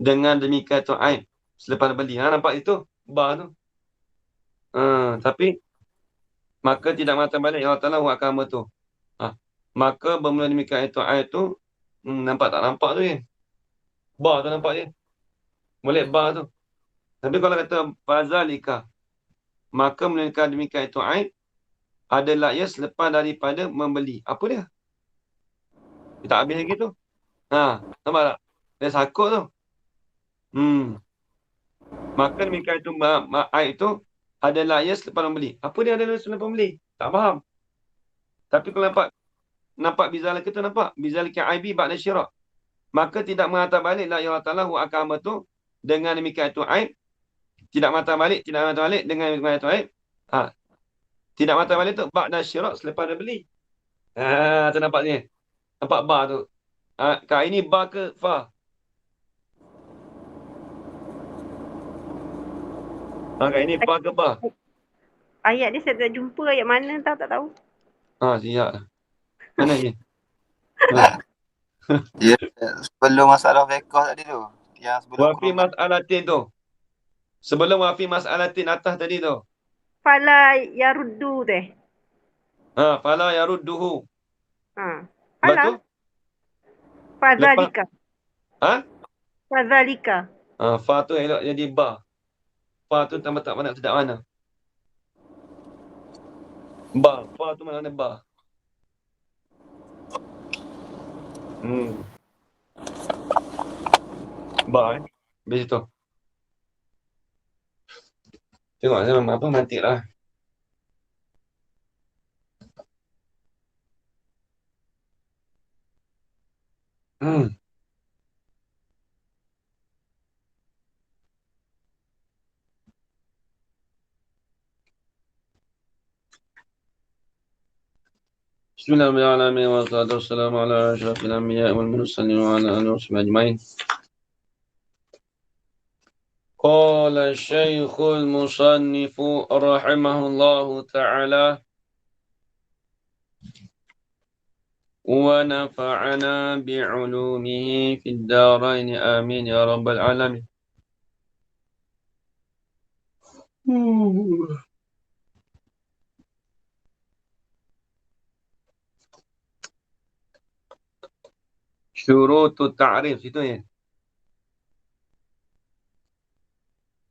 dengan demikian tu aib selepas beli. Nampak itu? Bar tu. Tapi maka tidak mengatakan balik ya Allah Ta'ala wa akan tu. Maka bermula demikian itu aib tu, nampak tak nampak tu ya? Bar tu nampak je. Boleh bar tu. Tapi kalau kata fazalika, maka menunjukkan demikian itu aib adalah ia selepas daripada membeli. Apa dia? Dia tak habis lagi tu. Nampak tak? Dia sakut tu. Maka demikian itu aib tu adalah ia selepas membeli. Apa dia adalah selepas membeli? Tak faham. Tapi kalau nampak bizalika tu nampak. Bizalika aibi ba'da syirak. Maka tidak mengatakan baliklah ya Allah Ta'ala akan tu dengan demikian itu aib. Tidak mengatakan balik dengan demikian itu aib. Tidak mengatakan balik tu ba'da syirak selepas dah beli. Tu nampak ni. Nampak bar tu. Kak ini bar ke fa? Kak ini bar ke bar? Ayat ni saya tak jumpa ayat mana tahu tak tahu. Siap lah. Mana je? Ha. Ya, sebelum masalah fiqh tadi tu. Yang sebelum Wa fi kurungan. mas'alatin tu. Sebelum wa fi mas'alatin atas tadi tu. Fala yaruddu teh. Fala yarudduhu. Ha. Lepas Fala. tu? Lepas. Fadzalika. Ha? Fadzalika. Fa tu elok jadi ba. Fa tu tambah tak mana sedap mana. Ba. Fa tu mana ba. Ba Habis tu. Tengok saya apa mati lah. Bismillahirrahmanirrahim. Wassalatu wassalamu ala asyrafil anbiya'i wal mursalin wa ala alihi washabihi ajma'in. Qala Syekhul Musannifu rahimahullahu ta'ala wa nafa'ana bi'ulumihi fid darain amin ya rabbal alamin. Syurutut ta'rif itu ya.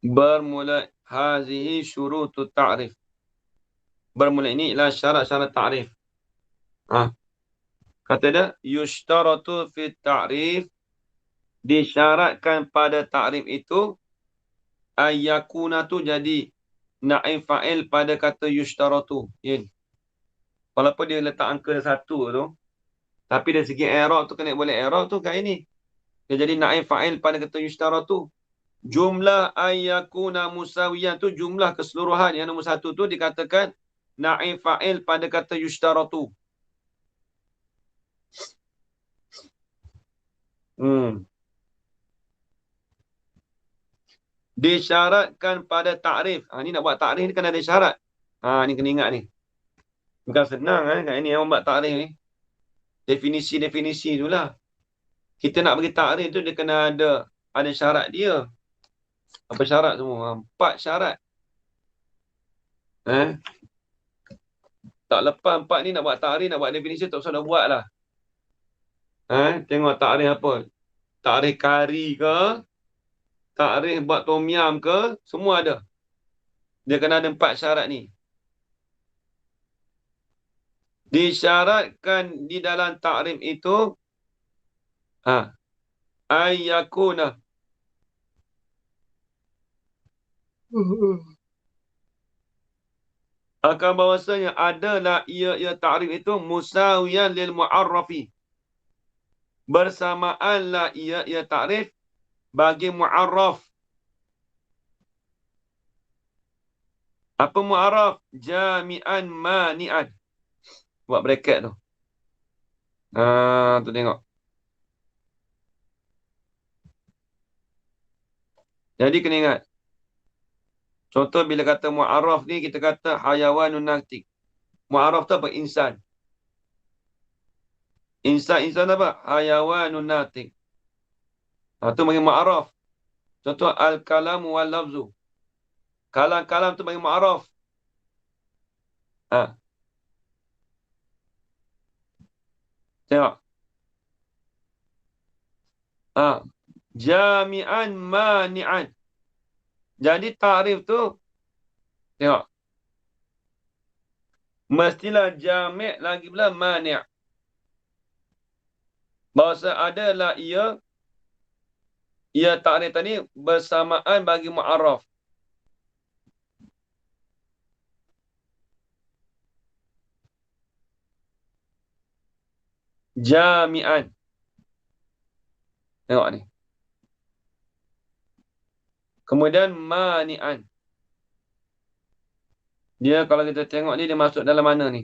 Bermula hazihi syurutut ta'rif. Bermula ini ialah syarat-syarat ta'rif. Kata dia yushtaratu fit ta'rif, disyaratkan pada ta'rif itu ayyakuna tu jadi naib fa'il pada kata yushtaratu. Walaupun dia letak angka 1 tu, tapi dari segi i'rab tu kena boleh i'rab tu kayak ini. Dia jadi naib fa'il pada kata yushtaratu. Jumlah ayyakuna musawiyan tu jumlah keseluruhan yang nombor 1 tu dikatakan naib fa'il pada kata yushtaratu. Disyaratkan pada ta'rif. Ni nak buat ta'rif ni kan ada syarat. Ni kena ingat ni. Bukan senang kan ini yang buat ta'rif ni. Definisi-definisi tu lah. Kita nak bagi ta'rif tu dia kena ada syarat dia. Apa syarat semua? 4 syarat. Tak lepas 4 ni nak buat ta'rif, nak buat definisi tak usah nak buat lah. Tengok ta'rif apa. Ta'rif kari ke? Ta'rif buat tom yam ke? Semua ada. Dia kena ada 4 syarat ni. Disyaratkan di dalam ta'rif itu ayyakuna akan bahawasanya adalah ia ta'rif itu musawiyan lil mu'arrafi, bersamaanlah ia ta'rif bagi mu'arraf. Apa mu'arraf? Jami'an mani'an. Buat bracket tu. Tu tengok. Jadi kena ingat. Contoh bila kata mu'arraf ni kita kata hayawanun natik. Mu'arraf tu apa? Insan. Insan apa? Hayawanun natik. Tu bagi mu'arraf. Contoh al-kalamu wal lafzu. Kalam tu bagi mu'arraf. Tengok. Jami'an mani'an. Jadi ta'rif tu tengok. Mestilah jami' lagi pula mani'. Bahasa adalah ia ta'rif tadi bersamaan bagi mu'arraf. Jami'an. Tengok ni. Kemudian mani'an. Dia kalau kita tengok ni dia masuk dalam mana ni?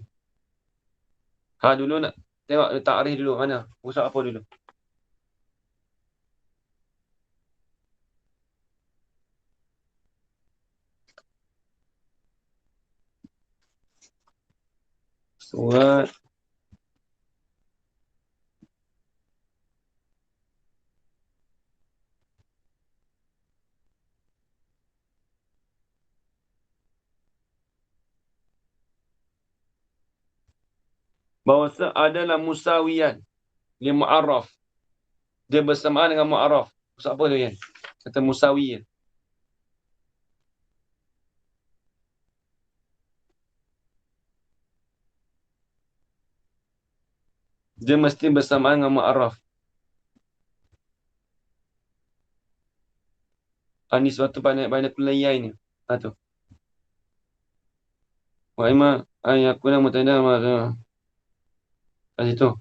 Dulu nak tengok ta'rif dulu mana? Pusat apa dulu? Surat bahawasa adalah musawiyan li mu'arraf. Dia bersamaan dengan mu'arraf. Maksud apa tu, Yan? Kata musawiyan. Dia mesti bersamaan dengan mu'arraf. Anis waktu banyak kulayai ni. Tu. Wa ima ayakuna mutada kat situ.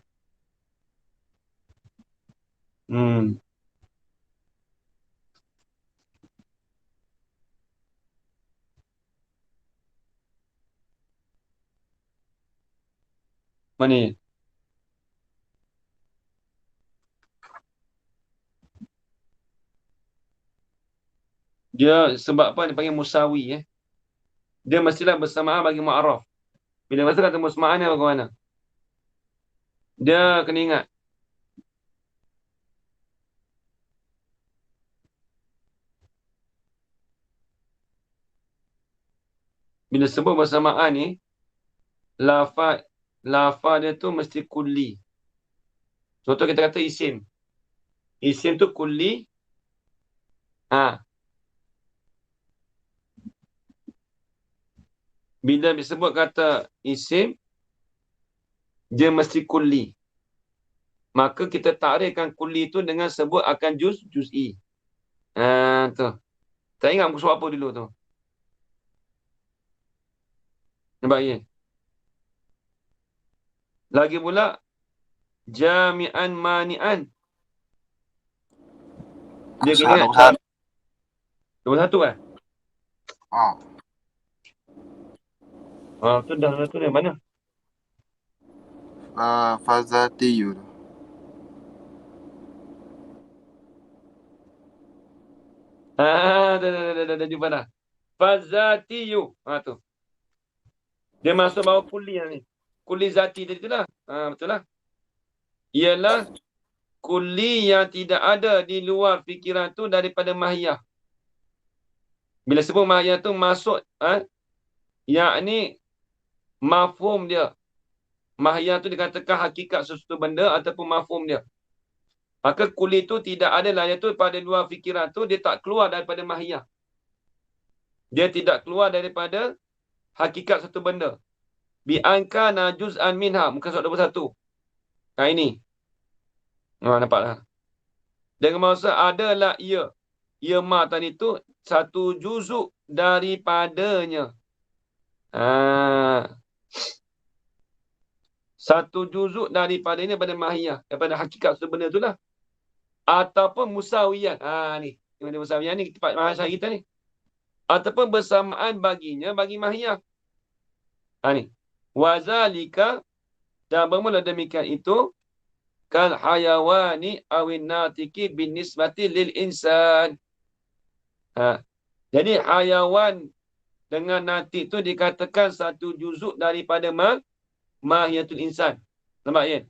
Mana ni? Dia sebab apa dia panggil musawi. Dia mestilah bersamaan bagi mu'arraf. Bila masa kata bersamaan ni bagaimana? Dia kena ingat. Bila sebut bersamaan ni, lafaz dia tu mesti kulli. Contoh kita kata isim. Isim tu kulli. Bila disebut kata isim, dia mesti kulli. Maka kita takrifkan kulli tu dengan sebut akan juz'i. Tu. Tak ingat muka surat apa dulu tu? Nampak ya? Lagi pula, jami'an mani'an. Dia kena ingat. 21 kan? Tu dah tu dari mana? Fazatiyu. Dah jumpa dah. Fazatiyu. Tu. Dia masuk bawah kulli ni. Kulli zati tadi tu lah. Betul lah. Ialah kulli yang tidak ada di luar fikiran tu daripada mahiyah. Bila sebut mahiyah tu masuk, yakni mafhum dia. Mahiyah tu dikatakan hakikat sesuatu benda ataupun mafhum dia. Maka kulli tu tidak ada lah, iaitu pada luar fikiran tu dia tak keluar daripada mahiyah. Dia tidak keluar daripada hakikat satu benda. Bi'anka najuz'an minha. Muka surat 21. Ini. Nampak tak? Dengan maksud adalah ia. Ia ma tadi tu satu juzuk daripadanya. Satu juzuk daripadanya pada mahiyah. Daripada hakikat satu benda tu lah. Ataupun musawiyan. Ni. Ini musawiyan ni tempat bahasa kita ni. Ataupun bersamaan baginya bagi mahiyah. Ni. Wazalika, dan bermula demikian itu, kal hayawani awin natiki bin nisbati lil insan. Jadi hayawan dengan natik tu dikatakan satu juzuk daripada mahiyatul insan. Nampak ya?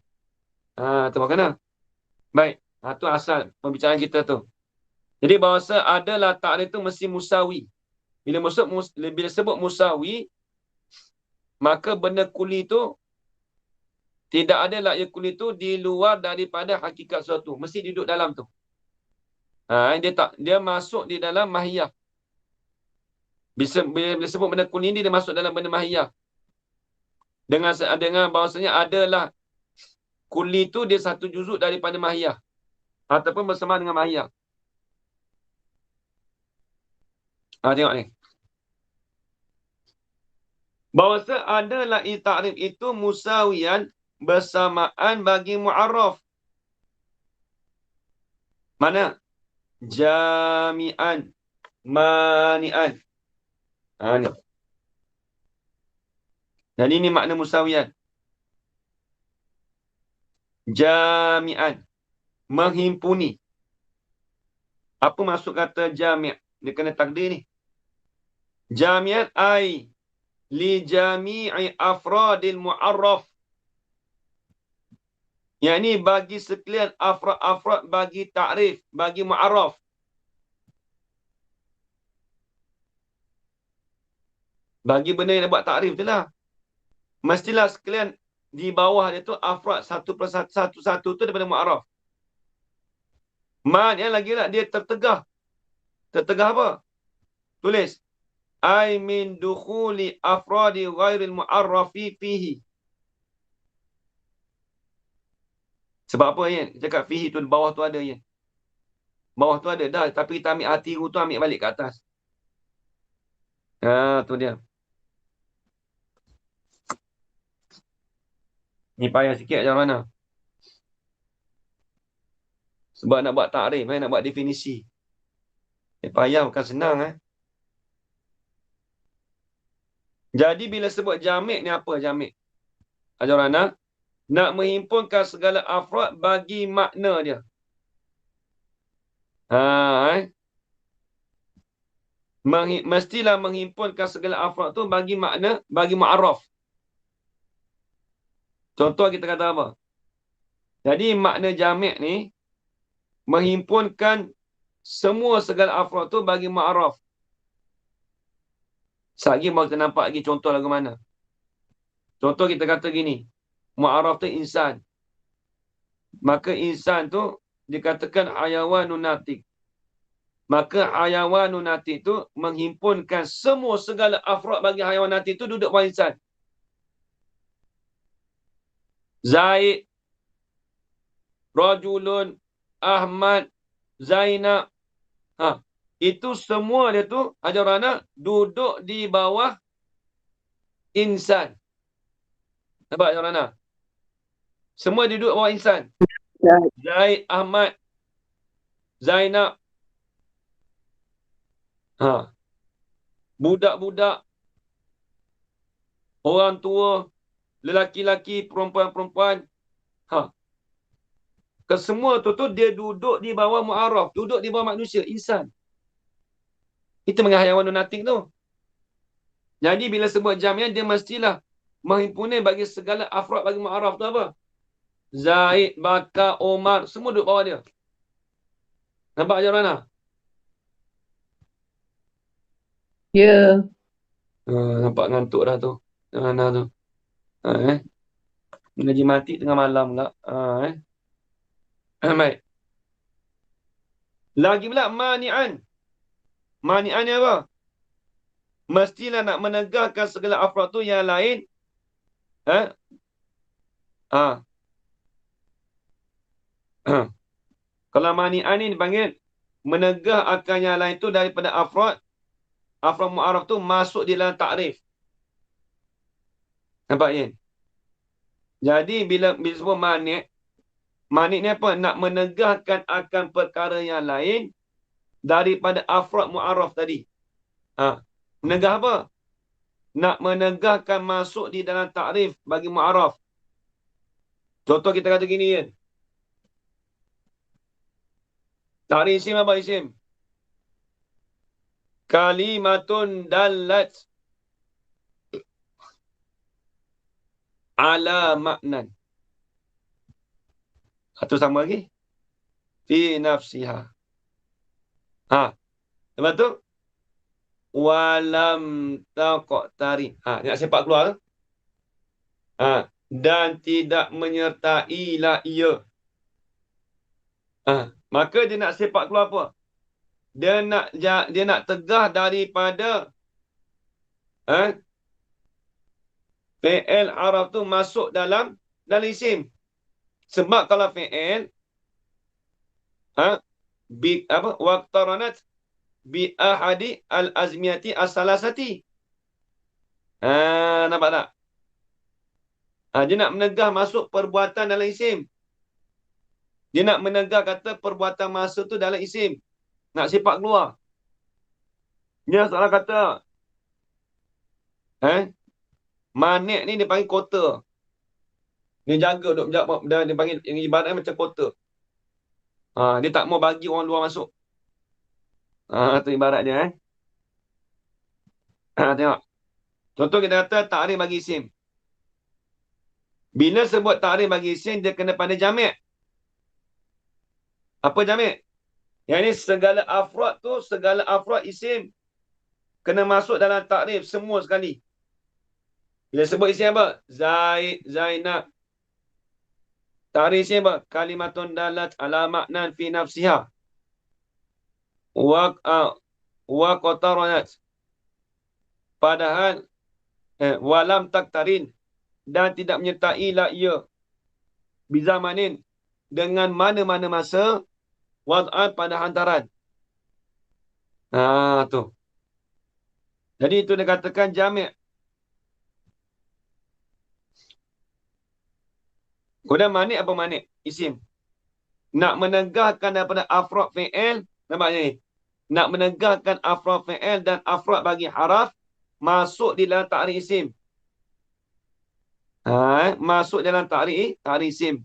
Tu makna. Baik. Tu asal pembicaraan kita tu. Jadi bahasa adalah takrif tu mesti musawi. Bila sebut musawi, maka benda kuli tu tidak ada lah ia kuli tu di luar daripada hakikat sesuatu. Mesti duduk dalam tu. Dia masuk di dalam mahiyah. Bila sebut benda kuli ni, dia masuk dalam benda mahiyah. Dengan bahawasanya adalah kuli tu dia satu juzuk daripada mahiyah. Ataupun bersama dengan mahiyah. Tengok ni. Bahawasa adalah ta'rif itu musawiyan, bersamaan bagi mu'arraf. Mana? Jami'an, mani'an. Ni. Dan ini makna musawiyan. Jami'an, menghimpuni. Apa maksud kata jami'? Dia kena takdir ni. Jami'an ai li jami'i afradil mu'arraf. Yang ni bagi sekalian afrad-afrad bagi ta'rif, bagi mu'arraf. Bagi benda yang nak buat ta'rif tu lah. Mestilah sekalian di bawah dia tu afrad satu tu daripada mu'arraf. Man yang lagi lah dia tertegah. Tertegah apa? Tulis. Ai min dukhuli afradi ghairil mu'arrafi fihi. Sebab apa ya? Cakap fihi tu bawah tu ada ya. Bawah tu ada dah. Tapi kita ambil hati tu ambil balik ke atas. Tu dia. Ni payah sikit macam mana. Sebab nak buat takrif, nak buat definisi. Payah bukan senang. Jadi bila sebut jamik ni apa jamik? Ajarana nak menghimpunkan segala afrad bagi makna dia. Mestilah menghimpunkan segala afrad tu bagi makna, bagi mu'arraf. Contoh kita kata apa? Jadi makna jamik ni menghimpunkan semua segala afrad tu bagi mu'arraf. Sekejap lagi kita nampak lagi contoh lagu mana. Contoh kita kata gini. Mu'arraf tu insan. Maka insan tu dikatakan hayawanun natik. Maka hayawanun natik tu menghimpunkan semua segala afrad bagi hayawan natik tu duduk bawah insan. Zaid, Rajulun, Ahmad, Zainab. Itu semua dia tu ajarana duduk di bawah insan. Nampak ajarana? Semua duduk bawah insan. Zaid, Ahmad, Zainab. Budak-budak, orang tua, lelaki-lelaki, perempuan-perempuan. Kesemua tu dia duduk di bawah mu'arraf, duduk di bawah manusia, insan. Itu menghayawan natik tu. Jadi bila sebut jami'an, dia mestilah menghimpunkan bagi segala afrad bagi mu'arraf tu apa? Zaid, Bakar, Omar, semua duduk bawah dia. Nampak je mana? Ya. Nampak ngantuk dah tu. Mana tu? Mengaji mati tengah malam pula. Baik. Lagi pula mani'an. Mani'an ni apa? Mestilah nak menegahkan segala afrad tu yang lain. Kalau mani'an ni dipanggil menegah akan yang lain tu daripada afrad mu'arraf tu masuk di dalam takrif. Nampak ni? Jadi bila sebut mani' ni apa? Nak menegahkan akan perkara yang lain daripada afrad mu'arraf tadi. Menegah apa? Nak menegahkan masuk di dalam takrif bagi mu'arraf. Contoh kita kata gini kan. Takrif isim apa isim? Kalimatun dallat ala maknan. Satu sama lagi. Fi nafsiha. Lepas tu. Walam taqtari. Nak sepak keluar tu. Dan tidak menyertailah ia. Maka dia nak sepak keluar apa? Dia nak tegah daripada fi'il araf tu masuk dalam isim. Sebab kalau fi'il waqtaranat bi ahadi al-azmiyati as-salasati. Nampak tak? Dia nak menegah masuk perbuatan dalam isim. Dia nak menegah kata perbuatan masuk tu dalam isim. Nak sepak keluar. Dia salah kata. Manik ni dia panggil kota. Dia jaga duk dia panggil yang ibaratnya macam kota. Dia tak mau bagi orang luar masuk. Tu ibarat dia. Tengok. Contoh kita kata ta'rif bagi isim. Bila sebut ta'rif bagi isim, dia kena pada jami'. Apa jami'? Yang ini segala afrod isim kena masuk dalam ta'rif semua sekali. Bila sebut isim apa? Zaid, Zainab. Ta'rif isim apa? Kalimatun dalat ala maknan fi nafsiha. Wa qataranat. Padahal walam taktarin, dan tidak menyertai la ia bizamanin, dengan mana-mana masa, wad'an pada hantaran. Tu. Jadi itu dikatakan jami'. Kemudian manik apa manik? Isim. Nak menegahkan daripada afrod fi'il, nampaknya ni. Nak menegahkan afrod fi'il dan afrod bagi haraf masuk di dalam ta'rif isim. Masuk dalam ta'rif isim.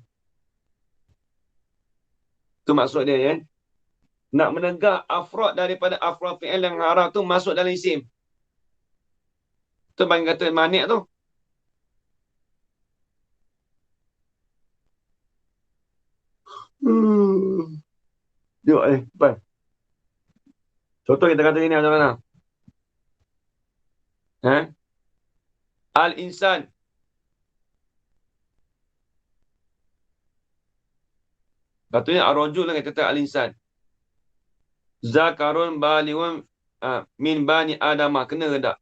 Itu maksud dia, ya. Nak menegah afrod daripada afrod fi'il yang haraf tu masuk dalam isim. Tu bagi kata manik tu. Tengok depan. Contoh kita kata ini macam mana? Al-insan. Katanya ar-rajul lah kata al-insan. Zakarun balighun min bani adamah. Kena ke tak?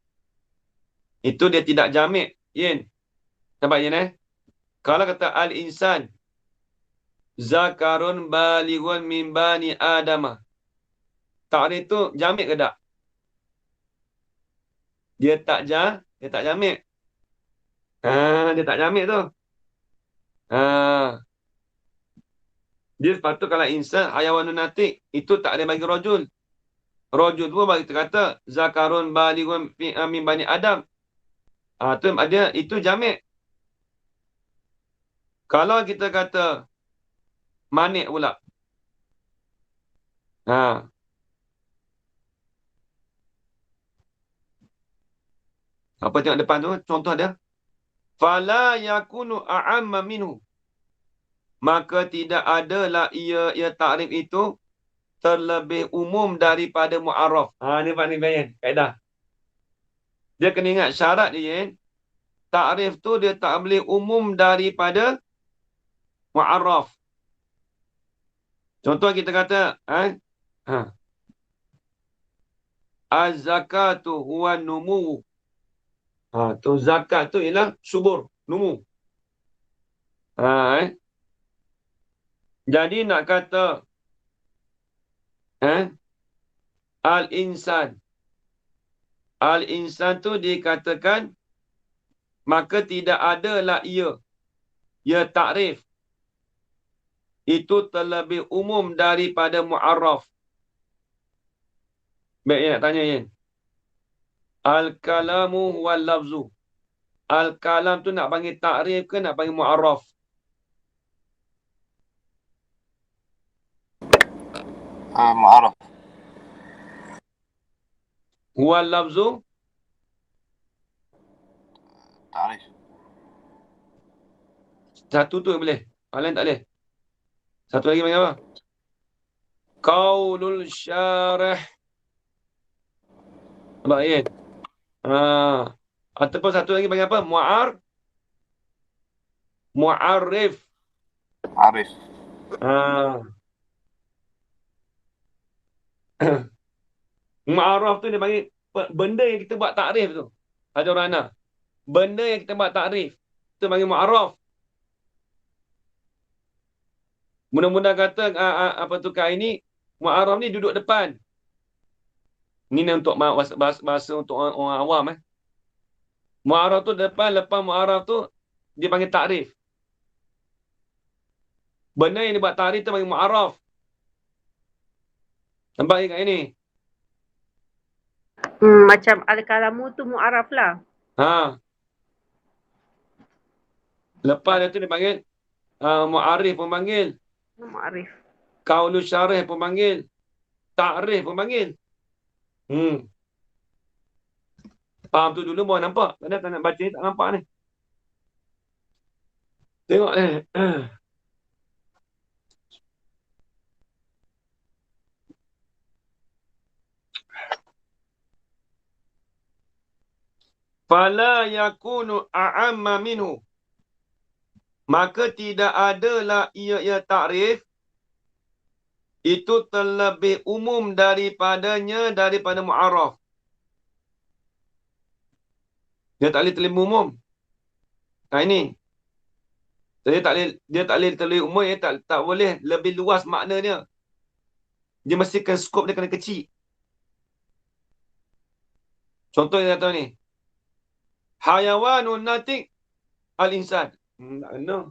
Itu dia tidak jami'. Yin. Nampak Yin Kalau kata al-insan. Zakarun balighun min bani adamah. Ta'rif tu jami' ke tak? Dia tak jami'. Dia tak jami' tu. Dia sepatut kalau insan hayawanun natik, itu tak ada bagi rajul. Rajul tu bagi kita kata zakarun balighun min bani adam. Tu ada, itu jami'. Kalau kita kata manik pula. Apa tengok depan tu? Contoh dia. Fala yakunu a'amma minhu. Maka tidak adalah ia ta'rif itu terlebih umum daripada mu'arraf. Ni Pak ni bayan. Kaedah. Dia kena ingat syarat dia. Ta'rif tu dia tak boleh umum daripada mu'arraf. Contoh kita kata, az-zakatu huwa numu. Tu zakat tu ialah subur, numu. Jadi nak kata al-insan. Al-insan tu dikatakan maka tidak adalah ia ta'rif itu terlebih umum daripada mu'arraf. Baik, nak tanya Yin. Al-kalamu wal lafzu. Al-kalam tu nak panggil ta'rif ke nak panggil mu'arraf? Mu'arraf. Wal lafzu? Ta'rif. Satu tu boleh. Lain tak boleh. Satu lagi panggil apa? Qaulul syarih. Nampak Yin? Ataupun satu lagi panggil apa? Mu'arrif. Arif. Mu'arraf tu dia panggil benda yang kita buat takrif tu. Ada orang nak. Benda yang kita buat takrif. Itu panggil mu'arraf. Mudah-mudahan kata apa tu kali ni mu'arraf ni duduk depan. Ni untuk bahasa untuk orang awam Mu'arraf tu depan, lepas mu'arraf tu dia panggil takrif. Benda yang dibuat takrif tu panggil mu'arraf. Nampak kat ini? Macam al-kalamu tu mu'arraf lah. Lepas dia tu dia panggil mu'arif pun panggil. Mu'arif. Qaulul syarih pun panggil. Ta'rif pun panggil. Faham tu dulu baru nampak. Kadang tak nak baca ni tak nampak ni. Tengok ni. Fala yakunu a'amma minhu. Maka tidak adalah ia takrif itu terlebih umum daripada mu'arraf. Dia tak boleh terlebih umum. Nah ini. Dia tak boleh terlebih umum, dia tak boleh lebih luas makna dia. Dia mesti skop dia kena kecil. Contoh yang kata ni. Hayawanun natik al-insan. Tak kena.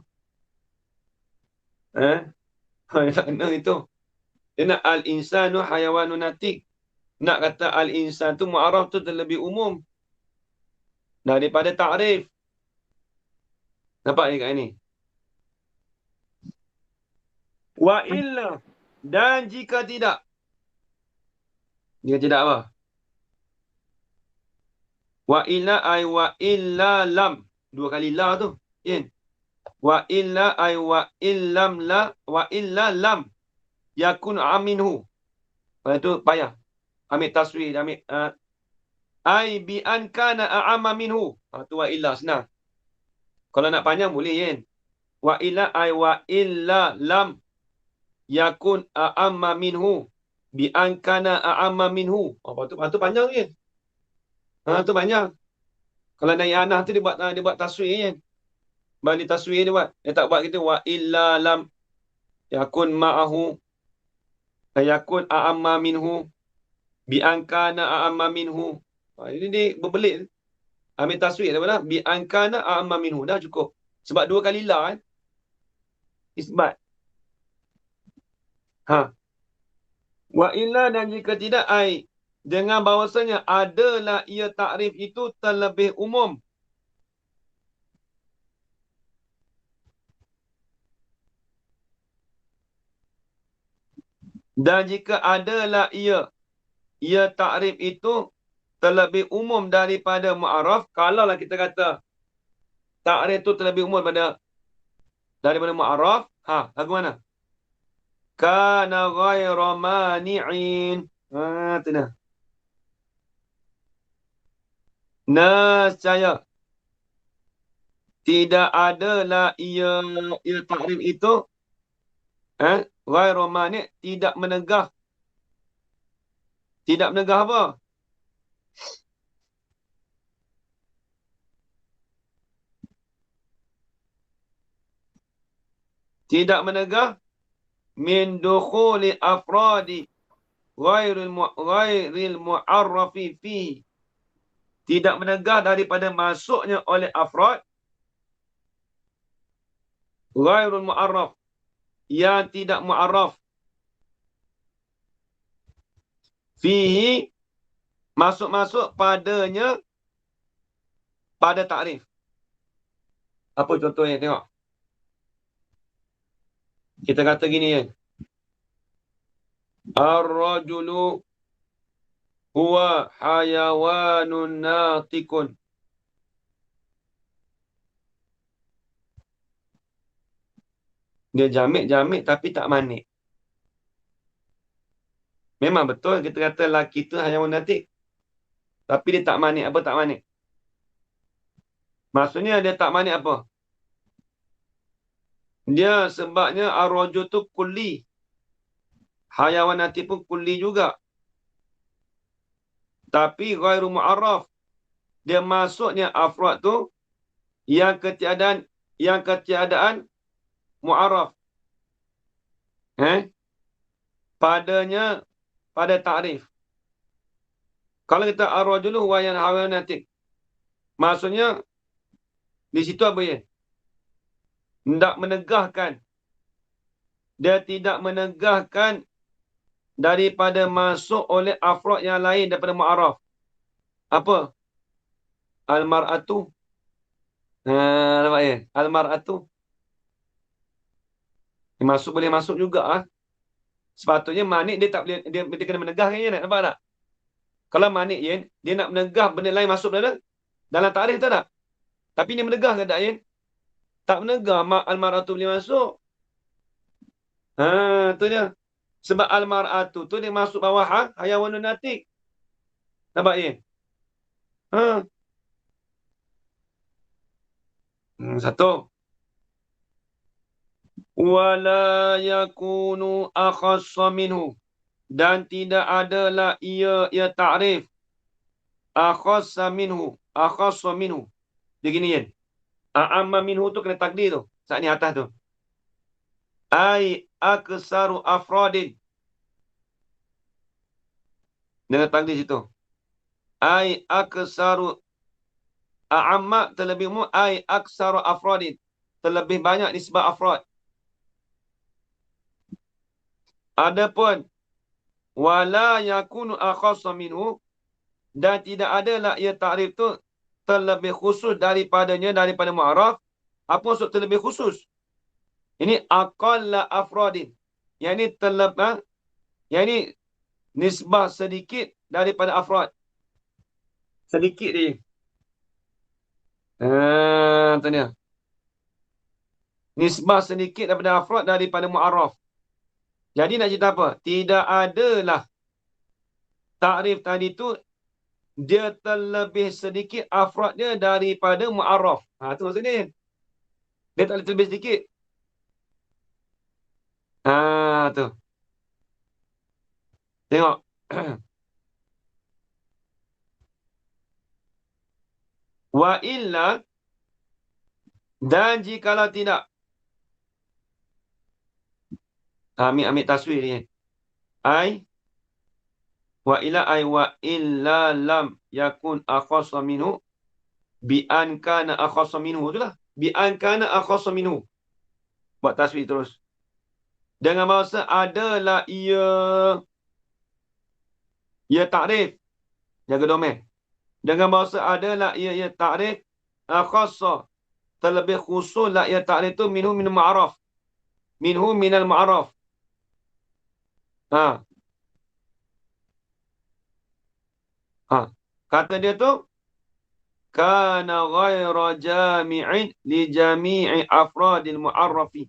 Tak kena itu. Dia nak al-insanu hayawanun natik. Nak kata al-insan tu mu'arraf tu terlebih umum daripada ta'rif. Nampak ni kat ni. Wa illa. Dan jika tidak. Jika tidak apa? Wa illa ay wa illa lam. Dua kali la tu. In. Wa illa ay wa illam la. Wa illa lam. Yakun aminhu. Lepas tu payah. Ambil taswir. Ambil. Ay bi an kana a'amma minhu. Tu wa illa senang. Kalau nak panjang boleh kan. Wa illa ay wa illa lam. Yakun a'amma minhu. Bi an kana a'amma minhu. Lepas tu panjang kan. Tu panjang. Kalau naik anah tu dia buat taswir kan. Bagi taswir dia buat. Dia tak buat gitu. Wa illa lam. Yakun ma'ahu. Yakun a'amma minhu. Bi an kana a'amma minhu. Ini dia berbelit. Ambil taswir daripada bi an kana a'amma minhu. Dah cukup. Sebab dua kali la kan. Isbat. Wa illa dan jika tidak ai. Dengan bahawasanya adalah ia takrif itu terlebih umum. Dan jika adalah ia takrif itu terlebih umum daripada mu'arraf. Kalaulah kita kata takrif itu terlebih umum daripada mu'arraf. Lagu mana? Kana ghayra mani'in. Tu dah. Nascaya. Tidak adalah ia takrif itu. Ghayra mani' tidak menegah. Tidak menegah apa? Tidak menegah min dukhuli afradi ghairil mu'arrafi fihi. Tidak menegah daripada masuknya oleh afrad ghairul mu'arraf, yang tidak mu'arraf, fihi, masuk padanya pada takrif. Apa contohnya? Tengok. Kita kata gini kan. Ar-rajulu huwa hayawanun natikun. Dia jamik tapi tak manik. Memang betul kita kata lelaki tu hayawan natik. Tapi dia tak manik. Apa tak manik? Maksudnya dia tak manik apa? Dia sebabnya ar-rajul tu kulli. Hayawan natik pun kulli juga. Tapi ghairu mu'arraf. Dia masuknya afrad tu yang ketiadaan mu'arraf. Pada takrif. Kalau kita ar-rajulu wa yan hayawan natik. Maksudnya di situ apa ya? Tidak menegahkan. Dia tidak menegahkan daripada masuk oleh afrad yang lain daripada mu'arraf. Apa? Al-mar'atu. Nampak ya? Al-mar'atu. Boleh masuk juga. Sepatutnya manik dia tak boleh, dia kena menegahkan je. Nampak tak? Kalau manik yen, dia nak menegah benda lain masuk dalam takrif tak? Tapi dia menegah ke tak yen? Tak menegah, al-mar'atu boleh masuk. Tu dia. Sebab al-mar'atu tu dia masuk bawah hayawanun natik. Nampak yen? Satu. Wala yakunu akhassa minhu. Dan tidak adalah ia ta'rif. Akhassa minhu. Akhassa minhu. Dia gini yen. A'amma minhu tu kena takdir tu. Saat ni atas tu. Ai aksaru afradin. Dengan takdir situ. Ai aksaru a'amma terlebih umum. Ai aksaru afradin. Terlebih banyak nisbah afrad. Adapun wala yakunu akhassa minhu, dan tidak adalah ia takrif tu terlebih khusus daripadanya, daripada mu'araf. Apa maksud terlebih khusus? Ini aqalla afradin. Yang ini terlebih, yang ini nisbah sedikit daripada afrad. Sedikit dia. Tu dia. Nisbah sedikit daripada afrad, daripada mu'araf. Jadi nak cerita apa? Tidak adalah takrif tadi tu dia terlebih sedikit afrad dia daripada mu'araf. Tu maksud dia. Dia tak boleh terlebih sedikit. Tu. Tengok. Wa illa, dan jikalau tidak. Ambil taswir ni. Wa illa lam yakun akhassa minhu bi an kana akhassa minhu tu lah. Bi an kana akhassa minhu. Buat taswir terus. Dengan maksud adalah ia takrif. Jaga domain. Dengan maksud adalah ia takrif akhassa. Terlebih khusus lah ia takrif tu minhu min ma'araf. Minhu minal ma'araf. Kata dia tu kana ghaira jami'in li jami'i afradil mu'arrafi.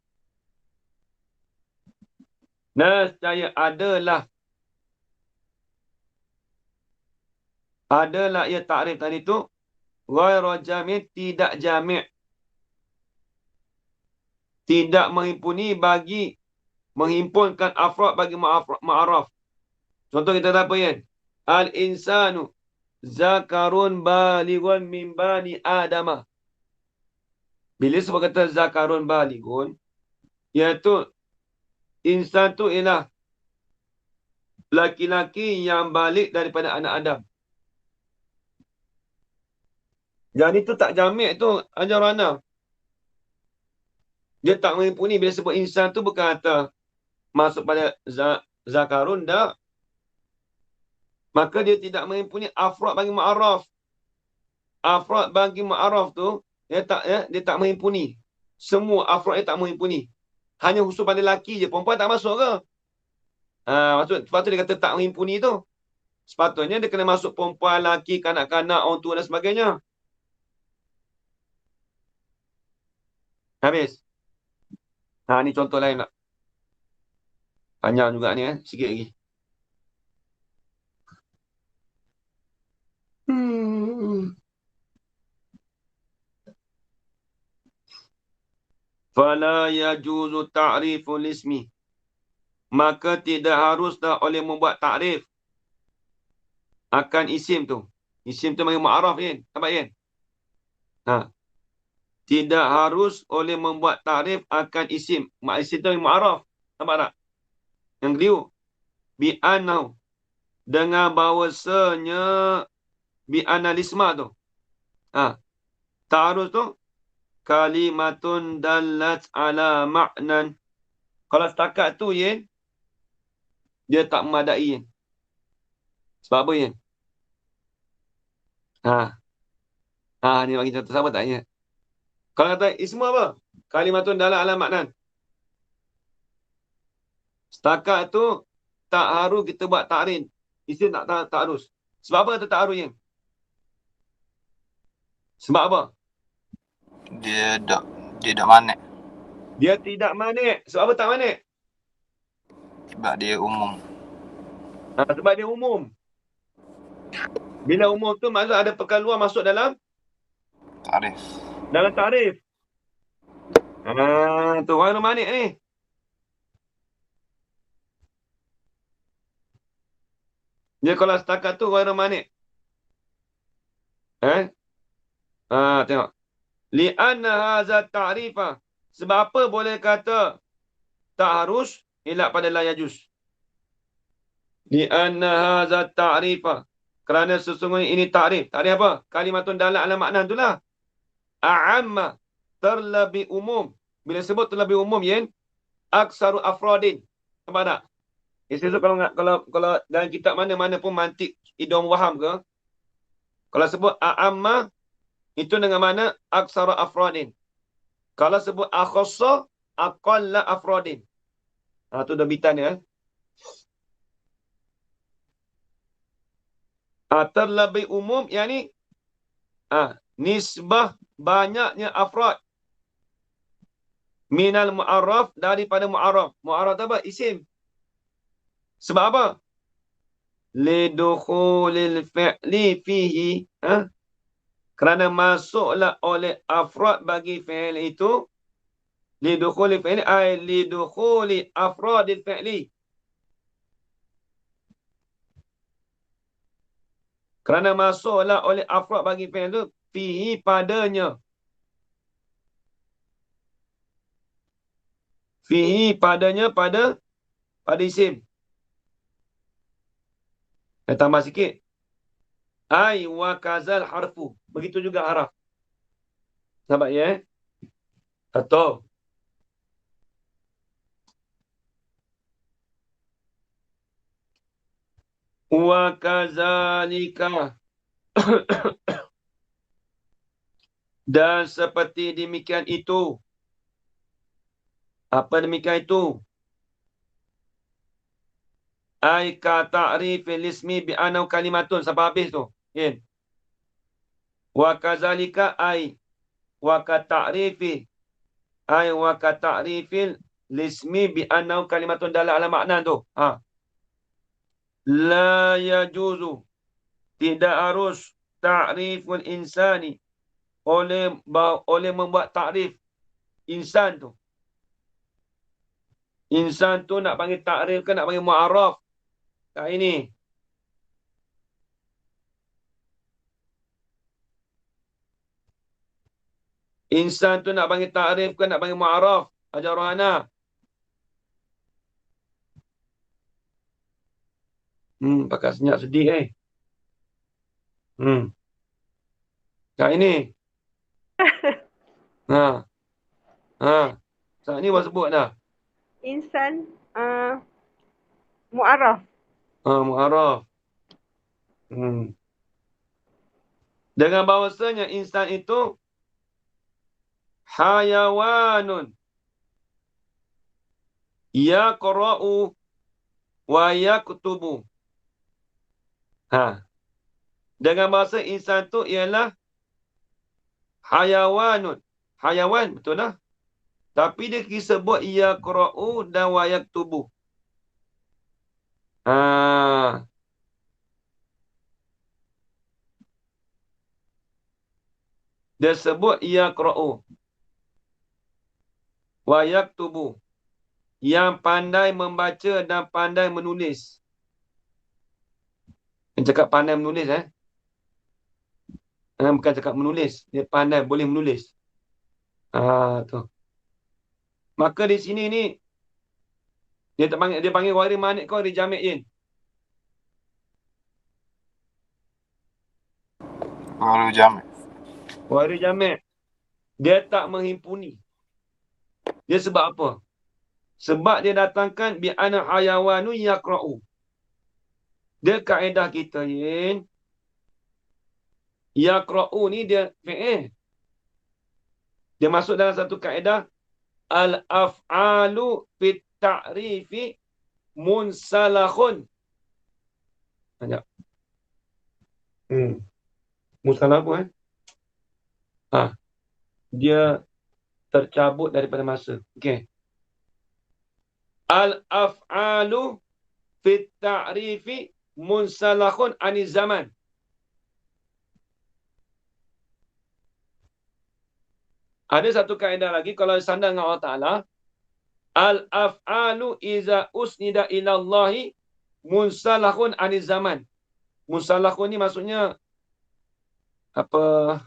Nescaya adalah ia takrif tadi tu ghaira jami', tidak jami', tidak menghimpuni bagi menghimpunkan afrad bagi ma'araf. Contoh kita ada apa ya? Al-insanu zakarun balighun min bani adama. Bila sebab kata zakarun balighun, iaitu insan tu ialah laki-laki yang balik daripada anak Adam. Jadi tu tak jamik tu ajarana. Dia tak menghimpuni. Bila sebut insan tu bukan kata masuk pada zakarun, dah. Maka dia tidak menghimpuni afrad bagi ma'araf. Afrad bagi ma'araf tu, dia tak menghimpuni. Semua afrad dia tak menghimpuni. Hanya khusus pada lelaki je. Perempuan tak masuk ke? Sepatutnya dia kata tak menghimpuni tu. Sepatutnya dia kena masuk perempuan, lelaki, kanak-kanak, orang tua dan sebagainya. Habis. Ni contoh lain tak? Panjang juga ni sikit lagi. Fala yajuzu ta'riful ismi. Maka tidak haruslah oleh membuat ta'rif akan isim tu. Isim tu bagi ma'araf kan? Nampak kan? Tidak harus oleh membuat ta'rif akan isim. Isim tu bagi ma'araf. Nampak tak? Yang keliru. Bi'anau. Dengan bahawasanya bi'analisma tu. Ta'aruf tu. Kalimatun dalat ala ma'nan. Kalau setakat tu Yen, dia tak memadai Yen. Sebab apa Yen? Ni bagi contoh, sama tak ingat? Kalau kata ismu apa? Kalimatun dalat ala ma'nan. Setakat tu tak harus kita buat ta'rin. Isim tak harus. Sebab apa kata ta'aruf, Yin? Sebab apa? Dia tak manik. Dia tidak manik. Sebab apa tak manik? Sebab dia umum. Sebab dia umum. Bila umum tu maksud ada perkara luar masuk dalam Tarif. tarif. Tu ghairu manik ni. Dia kalau setakat tu ghairu manik. Tengok. Li'anna hadza ta'rifah. Sebab apa boleh kata tak harus elak pada la yajuz? Li'anna hadza ta'rifah. Kerana sesungguhnya ini ta'rif. Ta'rif apa? Kalimatun dalat ala makna itulah. A'amma. Terlebih umum. Bila sebut terlebih umum, Yin, aksaru afrodin. Nampak tak? Istilah kalau dalam kitab mana-mana pun mantik idom waham ke, kalau sebut a'amma, itu dengan mana aksara afrodin. Kalau sebut akhassa, aqalla afrodin. Tu dah bitan ya. Terlebih umum, yakni nisbah banyaknya afrod. Minal mu'arraf, daripada mu'arraf. Mu'arraf apa? Isim. Sebab apa? Lidukhulil fi'li fihi. Kerana masuklah oleh afrod bagi fi'il itu. Lidukhuli fi'li ay lidukhuli afrodil fi'li. Kerana masuklah oleh afrod bagi fi'il itu fihi padanya. Fihi padanya pada isim. Saya tambah sikit. Ay wa kazal harfu. Begitu juga haraf. Nampak ya? Atau wa kazalika. Dan seperti demikian itu. Apa demikian itu? Ay ka ta'rifil ismi bi anau kalimatun. Sampai habis tu. Yin. Wa kazalika ay wa ka ta'rifi ay wa ka ta'rifil lismi bi anau kalimatun dalam ala makna tu. La yajuzu. Tidak harus ta'riful insani oleh membuat ta'rif insan tu. Insan tu nak panggil ta'rif ke nak panggil mu'arraf? Tak ini. Insan tu nak panggil ta'rif ke nak panggil mu'arraf? Ajar rohana. Pakai senyap sedih Tak ini. Saat ni baru sebut dah. Insan mu'arraf. Mu'arraf. Dengan bahawasanya insan itu hayawanun yaqra'u wa yaktubu. Dengan bahasa insan itu ialah hayawanun. Hayawan, betul lah. Tapi dia disebut yaqra'u dan wa yaktubu. Dia sebut yaqra'u wa yaktubu. Yang pandai membaca dan pandai menulis. Yang cakap pandai menulis bukan cakap menulis. Dia pandai, boleh menulis. Tu. Maka di sini ni dia panggil ghairu manik kau di jami' Yin. Ghairu jami'. Dia tak menghimpuni. Dia sebab apa? Sebab dia datangkan bi ana hayawanu yaqra'u. Dia kaedah kita Yin. Yaqra'u ni dia fi'il. Dia masuk dalam satu kaedah al-af'alu fit ta'rifi munsalakhun. Banyak. Musalah apa dia tercabut daripada masa. Okey. Al-af'alu fit ta'rifi munsalahun aniz zaman. Ada satu kaedah lagi kalau sandang dengan Allah Ta'ala. Al-af'alu iza usnida ilallahi munsalahun aniz zaman. Munsalahun ni maksudnya apa?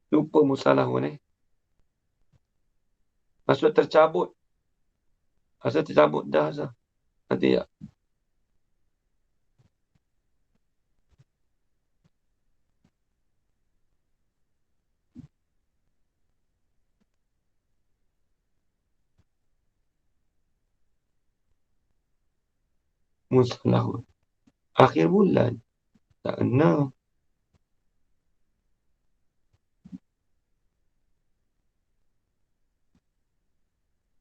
Lupa munsalahun ni. Maksud tercabut. Maksud tercabut dah sah. Nanti ya. Musalahun. Akhir bulan. Tak kena.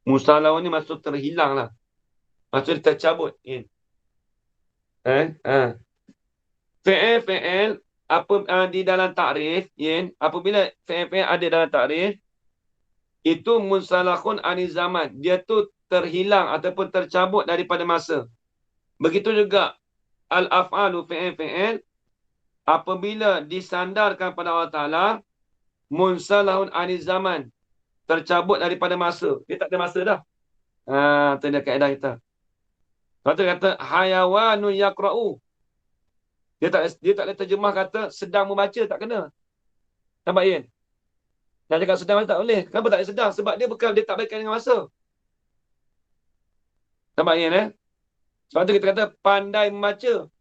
Musalahun ni maksud terhilang lah. Maksud tercabut. Fi'il apa di dalam takrif, apabila fi'il ada dalam takrif, itu munsalahun aniz zaman. Dia tu terhilang ataupun tercabut daripada masa. Begitu juga al-af'alu fi'il apabila disandarkan pada Allah Ta'ala, munsalahun aniz zaman. Tercabut daripada masa. Dia tak ada masa dah. Itu dia kaedah kita. Lepas tu kata hayawanun yaqra'u. Dia tak boleh terjemah kata sedang membaca, tak kena. Nampak Ian? Yang cakap sedang membaca tak boleh. Kenapa tak boleh sedang? Sebab dia tak berkaitan dengan masa. Nampak Ian Sebab tu kita kata pandai membaca.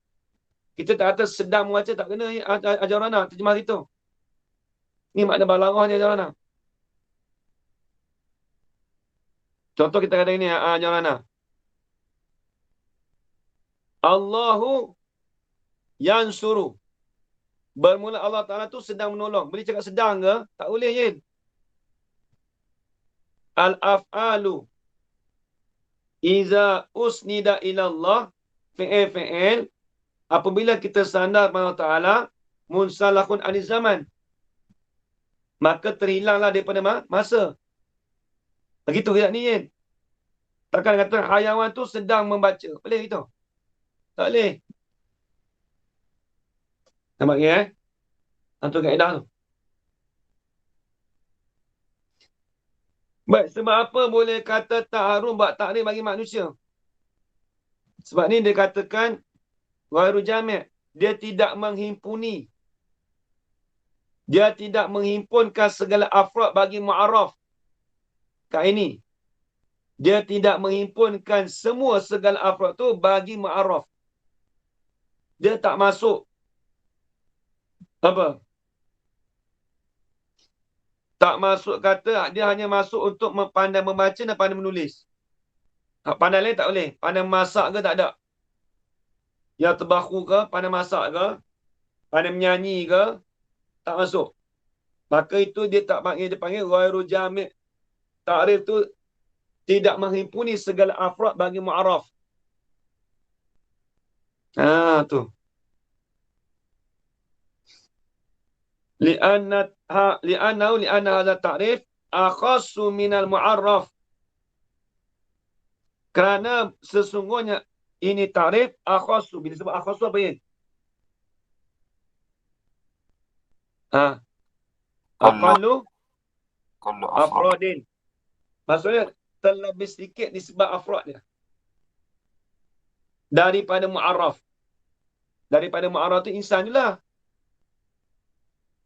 Kita tak kata sedang membaca, tak kena ajar orang terjemah itu. Ni makna balaghah ni ajar orang. Contoh kita kata ini ajar orang. Allahu yansuru. Bermula Allah Ta'ala tu sedang menolong. Boleh cakap sedang ke? Tak boleh, Yin. Al-af'alu iza usnida ilallah fi'il apabila kita sandar pada Allah Ta'ala munsalahun aniz zaman. Maka terhilanglah daripada masa. Begitu tidak ni, Yin. Takkan kata hayawan tu sedang membaca. Boleh gitu? Tak boleh. Nampak ke Itu kaedah tu. Baik, sebab apa boleh kata tak harum buat takrif bagi manusia? Sebab ni dia katakan ghairu jami'. Dia tidak menghimpuni. Dia tidak menghimpunkan segala afrad bagi mu'arraf. Kat ini. Dia tidak menghimpunkan semua segala afrad tu bagi mu'arraf. Dia tak masuk. Apa? Tak masuk kata dia hanya masuk untuk pandai membaca dan pandai menulis. Pandai lain tak boleh. Pandai masak ke tak ada. Ya terbahu ke, pandai masak ke, pandai menyanyi ke, tak masuk. Maka itu dia panggil ghairu jami'. Takrif tu tidak menghimpuni segala afrad bagi mu'arraf. Tu. Li'anna hadha ta'rif akhassu minal mu'arraf. Kerana sesungguhnya ini ta'rif akhassu. Bila sebut akhassu apa ini? Aqallu afradin. Maksudnya terlebih sedikit nisbah afrad dia. Daripada mu'arraf. Daripada mu'arraf tu insan je lah.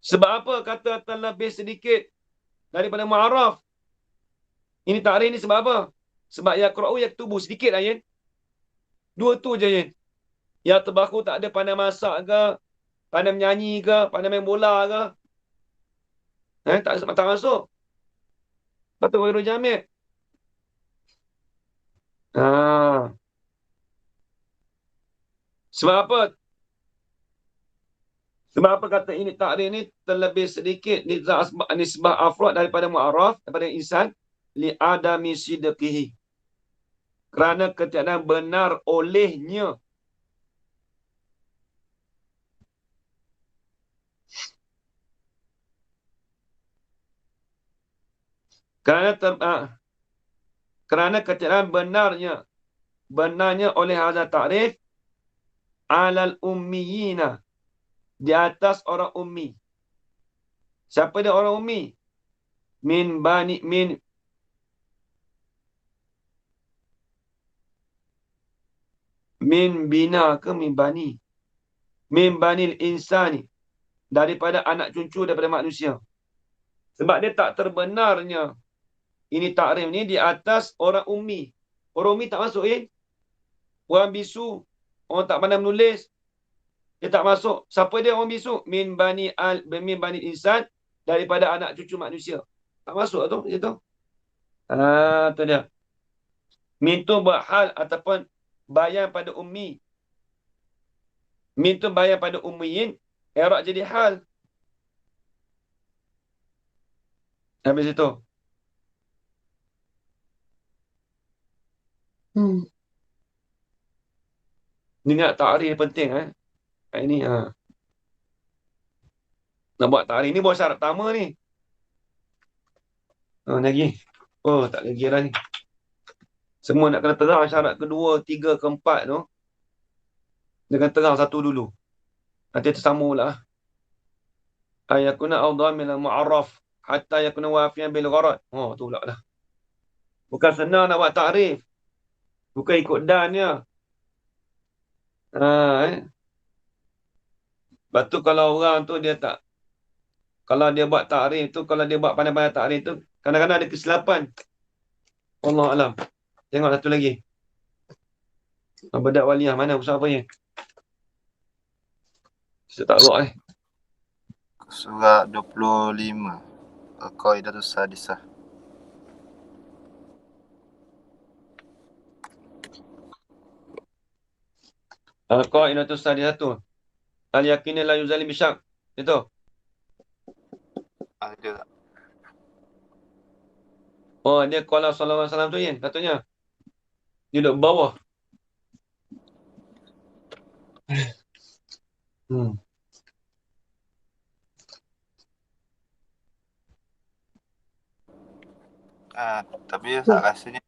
Sebab apa kata terlebih sedikit daripada mu'arraf? Ini takrif ni sebab apa? Sebab yaqra'u yaktubu sedikit lah, Yin. Dua tu je, Yin. Yang terbaku tak ada pandai masak ke, pandai menyanyi ke, pandai main bola ke. Tak masuk. Lepas tu ghairu jami'. Sebab apa? Sebab apa kata ini takrif ni terlebih sedikit nisbah afrad daripada mu'arraf, daripada insan, li'adami sidqihi. Kerana ketiadaan benar olehnya. Kerana ketiadaan benarnya oleh hadza ta'rif alal ummiyina, di atas orang ummi. Siapa dia orang ummi? Min bina ke min bani? Min banil insani, daripada anak cucu daripada manusia. Sebab dia tak terbenarnya ini takrif ni di atas orang ummi. Orang ummi tak masuk orang bisu, orang tak pandai menulis, dia tak masuk. Siapa dia orang bisu? Min bani insan, daripada anak cucu manusia. Tak masuk tu, itu. Tu dia. Min tu berhal ataupun bayan pada ummi. Min tu bayan pada ummiyin, i'rab jadi hal. Habis itu. Ni nak takrif penting ini nak buat takrif ni buat syarat pertama ni. Lagi. Oh, tak lagi dah ni. Semua nak kena terang syarat kedua, tiga, keempat tu. Dia kena terang satu dulu. Nanti tersambung pula. Ayakuna awdhamil mu'arraf hatta yakuna wafiyan bil gharad. Oh, tu pula dah. Bukan senang nak buat takrif. Bukan ikut dan ya. Lepas tu kalau orang tu dia tak, kalau dia buat takrif tu, kalau dia buat pandai-pandai takrif tu, kadang-kadang ada kesilapan. Allah alam. Tengok satu lagi. Bedak waliyah mana usaha apa ni? Saya tak tahu Surat 25. Al-Qaidatus Sadisah. Al-Qaidatus Sadisah. Al-yaqinu la yuzalim bisyak. Itu. Ada tak? Oh, dia qala sallallahu alaihi wasallam tu ya, katanya. Dia duduk bawah. Tapi rasanya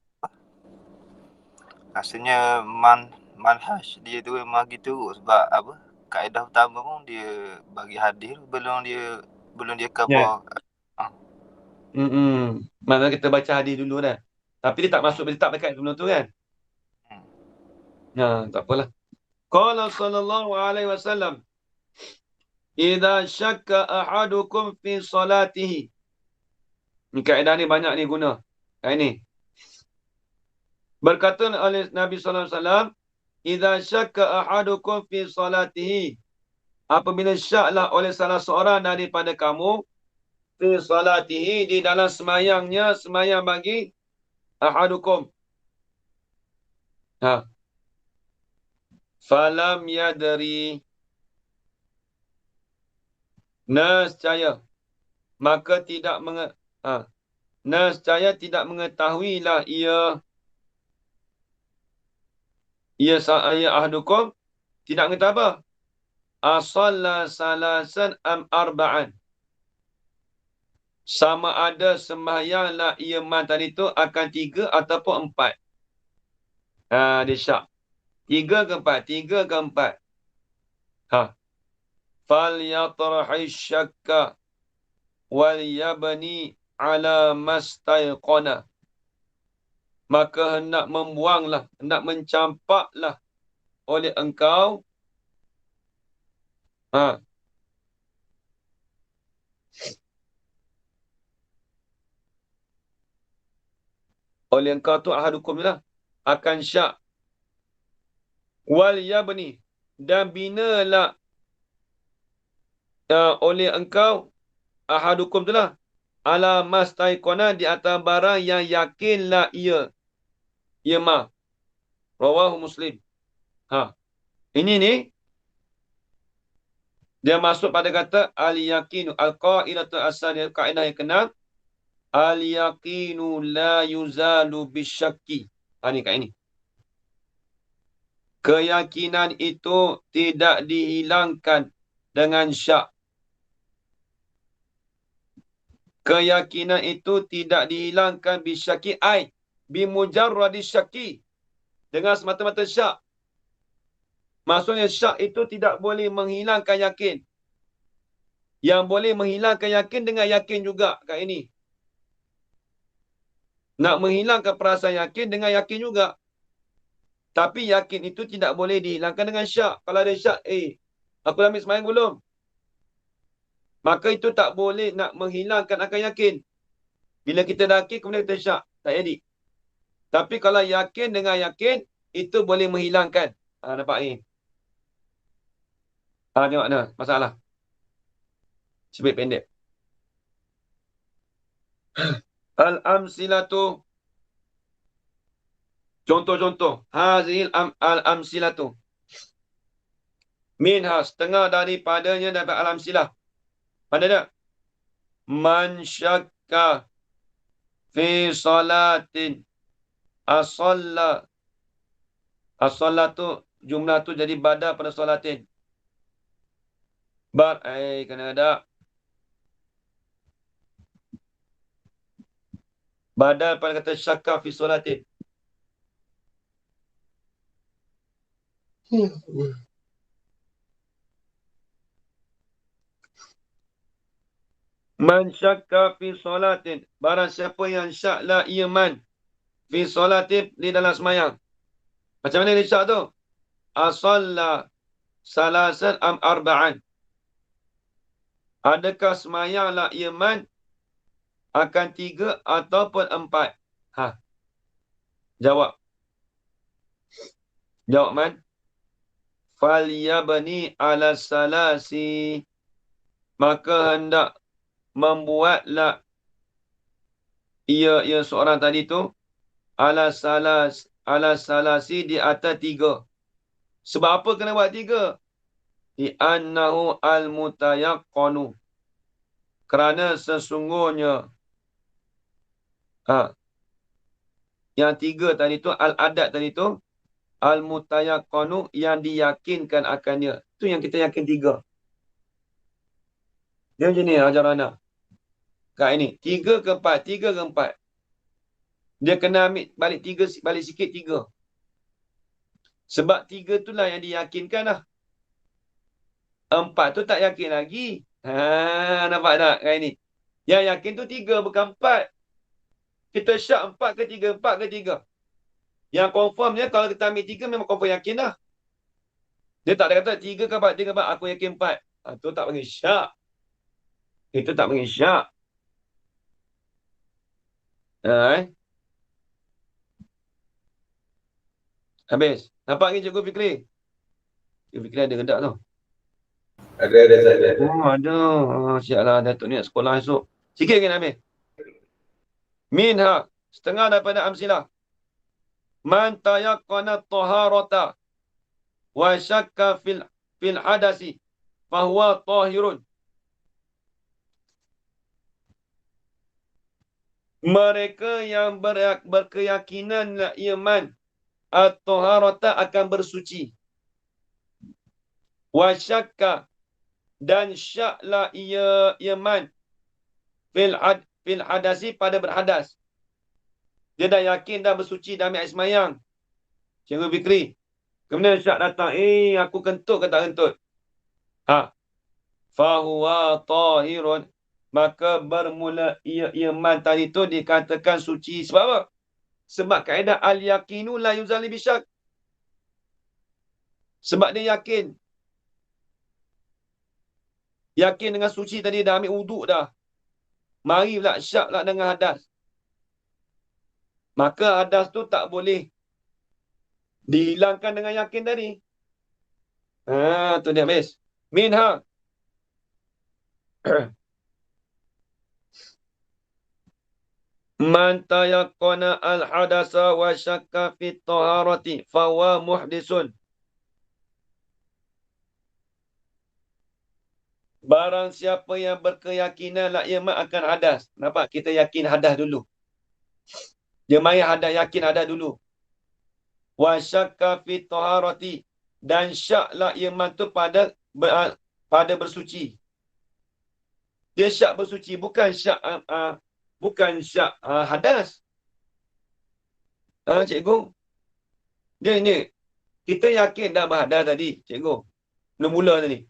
manhaj dia tu memang gitu sebab apa? Kaedah pertama pun dia bagi hadis belum dia cover. Maksudnya kita baca hadis dulu dah. Tapi dia tak masuk, dia tak dekat sebelum tu kan? Tak apalah. Qala sallallahu alaihi wasallam, idza syakka ahadukum fi salatihi. Ni kaedah ni banyak ni guna. Kaedah ni. Berkata oleh Nabi sallallahu alaihi wasallam, idza syakka ahadukum fi salatihi. Apabila syaklah oleh salah seorang daripada kamu fi salatihi, di dalam semayangnya, semayang bagi ahadukum. Falam yadri, nescaya, maka tidak nescaya tidak mengetahuilah ia ahadukum, tidak mengetahui apa? Asalla salasan am arba'an. Sama ada sembahyanglah ia man tadi tu akan 3 ataupun 4. Dia syak. 3 ke 4? 3 ke 4? Fal yatrahi syakka wal yabni ala mastaiqana. Maka hendak membuanglah, hendak mencampaklah oleh engkau oleh engkau tu ahadukum lah, akan syak. Wal yabni, dan binalah oleh engkau ahadukum tu lah, ala mastaiqana, di atas barang yang yakinlah ia Rawahu Muslim. Ini ni dia masuk pada kata al-yaqinu, al-qaidatu as-sadiyah, kaedah yang keenam, al-yaqinu la yuzalu bisyakki. Ni kat ini. Keyakinan itu tidak dihilangkan dengan syak. Keyakinan itu tidak dihilangkan bisyaki ai. Bimujarradi syaki. Dengan semata-mata syak. Maksudnya syak itu tidak boleh menghilangkan yakin. Yang boleh menghilangkan yakin dengan yakin juga kat ini. Nak menghilangkan perasaan yakin dengan yakin juga. Tapi yakin itu tidak boleh dihilangkan dengan syak. Kalau ada syak, aku dah ambil sembahyang belum? Maka itu tak boleh nak menghilangkan akan yakin. Bila kita dah yakin, kemudian kita syak. Tak jadi. Tapi kalau yakin dengan yakin, itu boleh menghilangkan. Nampak ni? Tengok mana masalah. Sebut pendek. Al-amsilatu. Contoh-contoh. Hazil al-amsilatu. Minha, setengah daripadanya dapat al-amsilah. Pada tak? Man syakka fi salatin. As-salla. As-salla tu, jumlah tu jadi badal pada salatin. Kena ada. Badal pada kata syakka fi salatin. Man syakka fi salatin. Barang siapa yang syaklah ia man. Fi salatin, di dalam semayang. Macam mana dia syak tu? As-salla salasan am arba'an. Adakah semayanglah ia man akan 3 ataupun 4? Jawab. Jawab man. Falyabni ala salasi. Maka hendak membuatlah ia seorang tadi tu ala salasi di atas 3. Sebab apa kena buat 3? Di annahu al-mutayaqqanu. Kerana sesungguhnya yang 3 tadi tu, al-adat tadi tu, al-mutayaqqanu, yang diyakinkan akannya. Itu yang kita yakin 3. Dia macam ni ajaran anak. Kat ini, 3 ke 4, 3 ke 4. Dia kena ambil balik 3, balik sikit 3. Sebab 3 itulah yang diyakinkan lah. 4 tu tak yakin lagi. Nampak tak kat ini? Yang yakin tu 3 bukan 4. Kita syak 4 ke 3, 4 ke 3. Yang confirmnya kalau kita ambil 3 memang confirm yakin dah. Dia tak ada kata 3 ke 4, 3 ke 4, aku yakin 4. Itu tak panggil syak. Itu tak panggil syak. Habis. Nampak ni Cikgu Fikri? Cikgu Fikri ada kedak tu? Ada. Ada. Siaplah Datuk ni nak sekolah esok. Sikit lagi nak habis. Minha. Setengah daripada amsilah. Man tayaqqana taharata wa syakka fil hadasi fahuwa tahirun. Mereka yang berkeyakinan iman at-taharata akan bersuci. Wa syakka, dan syaklah ia iman fil hadasi, pada berhadas. Dia dah yakin dah bersuci, dah ambil air semayang. Cikgu Fikri. Kemudian syak datang. Aku kentut ke tak kentut? Fahuwa tahirun. Maka bermula ia iman tadi tu dikatakan suci. Sebab apa? Sebab kaedah al-yakinu la yuzali bisyak. Sebab dia yakin. Yakin dengan suci tadi, dah ambil wuduk dah. Mari pula syak pula dengan hadas. Maka hadas tu tak boleh dihilangkan dengan yakin tadi. Tu dia habis. Minha. Man tayaqqana al-hadasa wa syakka fi taharati fawa muhdisun. Barang siapa yang berkeyakinan iman akan hadas. Nampak? Kita yakin hadas dulu. Dia mari hadas, yakin hadas dulu. Wa syakka fi taharati, dan syaklah iman tu pada bersuci. Dia syak bersuci, bukan syak hadas. Cikgu. Dia ni, kita yakin dah berhadas tadi, cikgu. Mula-mula tadi.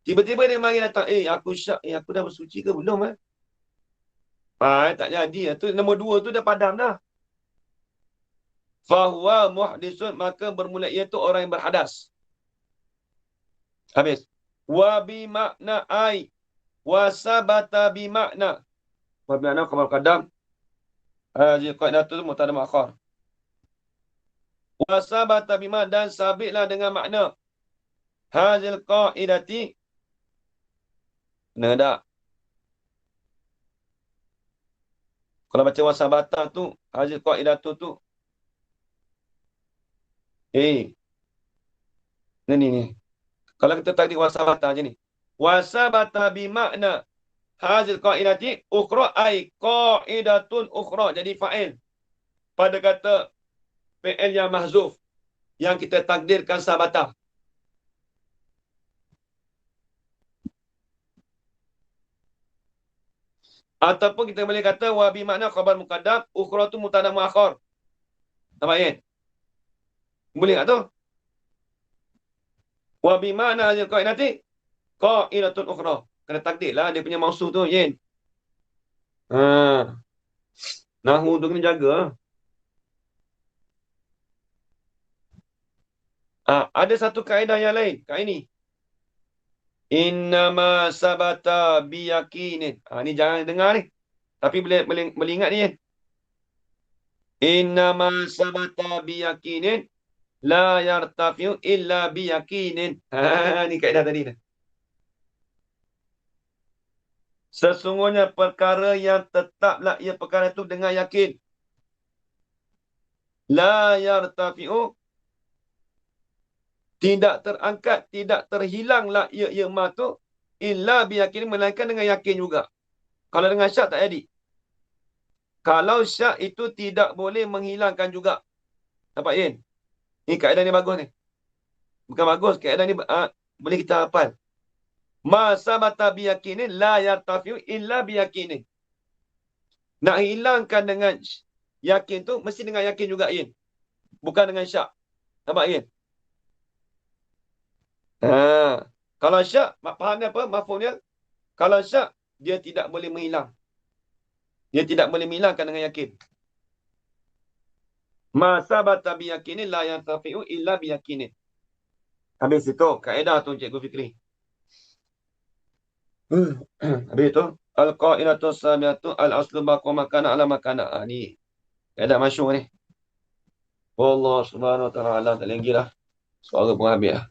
Tiba-tiba dia mari datang, aku syak, aku dah bersuci ke belum? Tak jadi. Tu nombor 2 tu dah padam dah. Fahuwa muhdisun, maka bermula ia tu orang yang berhadas. Habis. Wa bimakna ai. Wa sabata bimakna. Wa bimakna khabar qadam. Haji qaidah tu mutada muakhar. Wa sabata bimakna, dan sabitlah dengan makna. Hazil qaidati. Benar tak? Kalau baca wa sabata tu, hazil qaidatu tu. Ni. Kalau kita takdir wasabata je ni. Wasabata bimakna hazil qaidati ukhra ai qaidatun ukhra. Jadi fa'il pada kata fi'il yang mahzuf yang kita takdirkan sabata. Ataupun kita boleh kata wa bimakna khabar muqaddam, ukhra tu mubtada muakhar. Nampak kan? Boleh tak tu? Wa bimakna hazil qaidati qaidatun ukhra. Kena takdirlah dia punya maksud tu, Yin. Nahu tu kena jaga. Ada satu kaedah yang lain. Kaedah ni. Innama sabata biyakinin. Ni jangan dengar ni. Tapi boleh ingat ni, Yin. Innama sabata biyakinin la yartafi'u illa biyakinin. Ni kaedah tadi dah. Sesungguhnya perkara yang tetaplah ia perkara itu dengan yakin. La yartafi'u, tidak terangkat, tidak terhilanglah ia ma tu illa biyakin, melainkan dengan yakin juga. Kalau dengan syak tak jadi. Kalau syak itu tidak boleh menghilangkan juga. Nampak, Yin? Ni kaedah ni bagus ni. Bukan bagus, kaedah ni boleh kita hafal. Ma sabata biyakinin la yartafi'u illa biyakinin. Nak hilangkan dengan yakin tu mesti dengan yakin juga, Yin. Bukan dengan syak. Nampak, Yin? Kalau syak, fahamnya apa? Mafhumnya? Kalau syak, dia tidak boleh menghilang. Dia tidak boleh menghilangkan dengan yakin. Ma sabata biyakinin la yartafi'u illa biyakinin. Habis itu, kaedah tu Cikgu Fikri. Habis itu, al-qaidatu sabiatu al-aslu baqwa makana ala makana. Ni kaedah masyhur ni. Allah Subhanahu wa ta'ala tak lagi lah. Suara pun habis lah.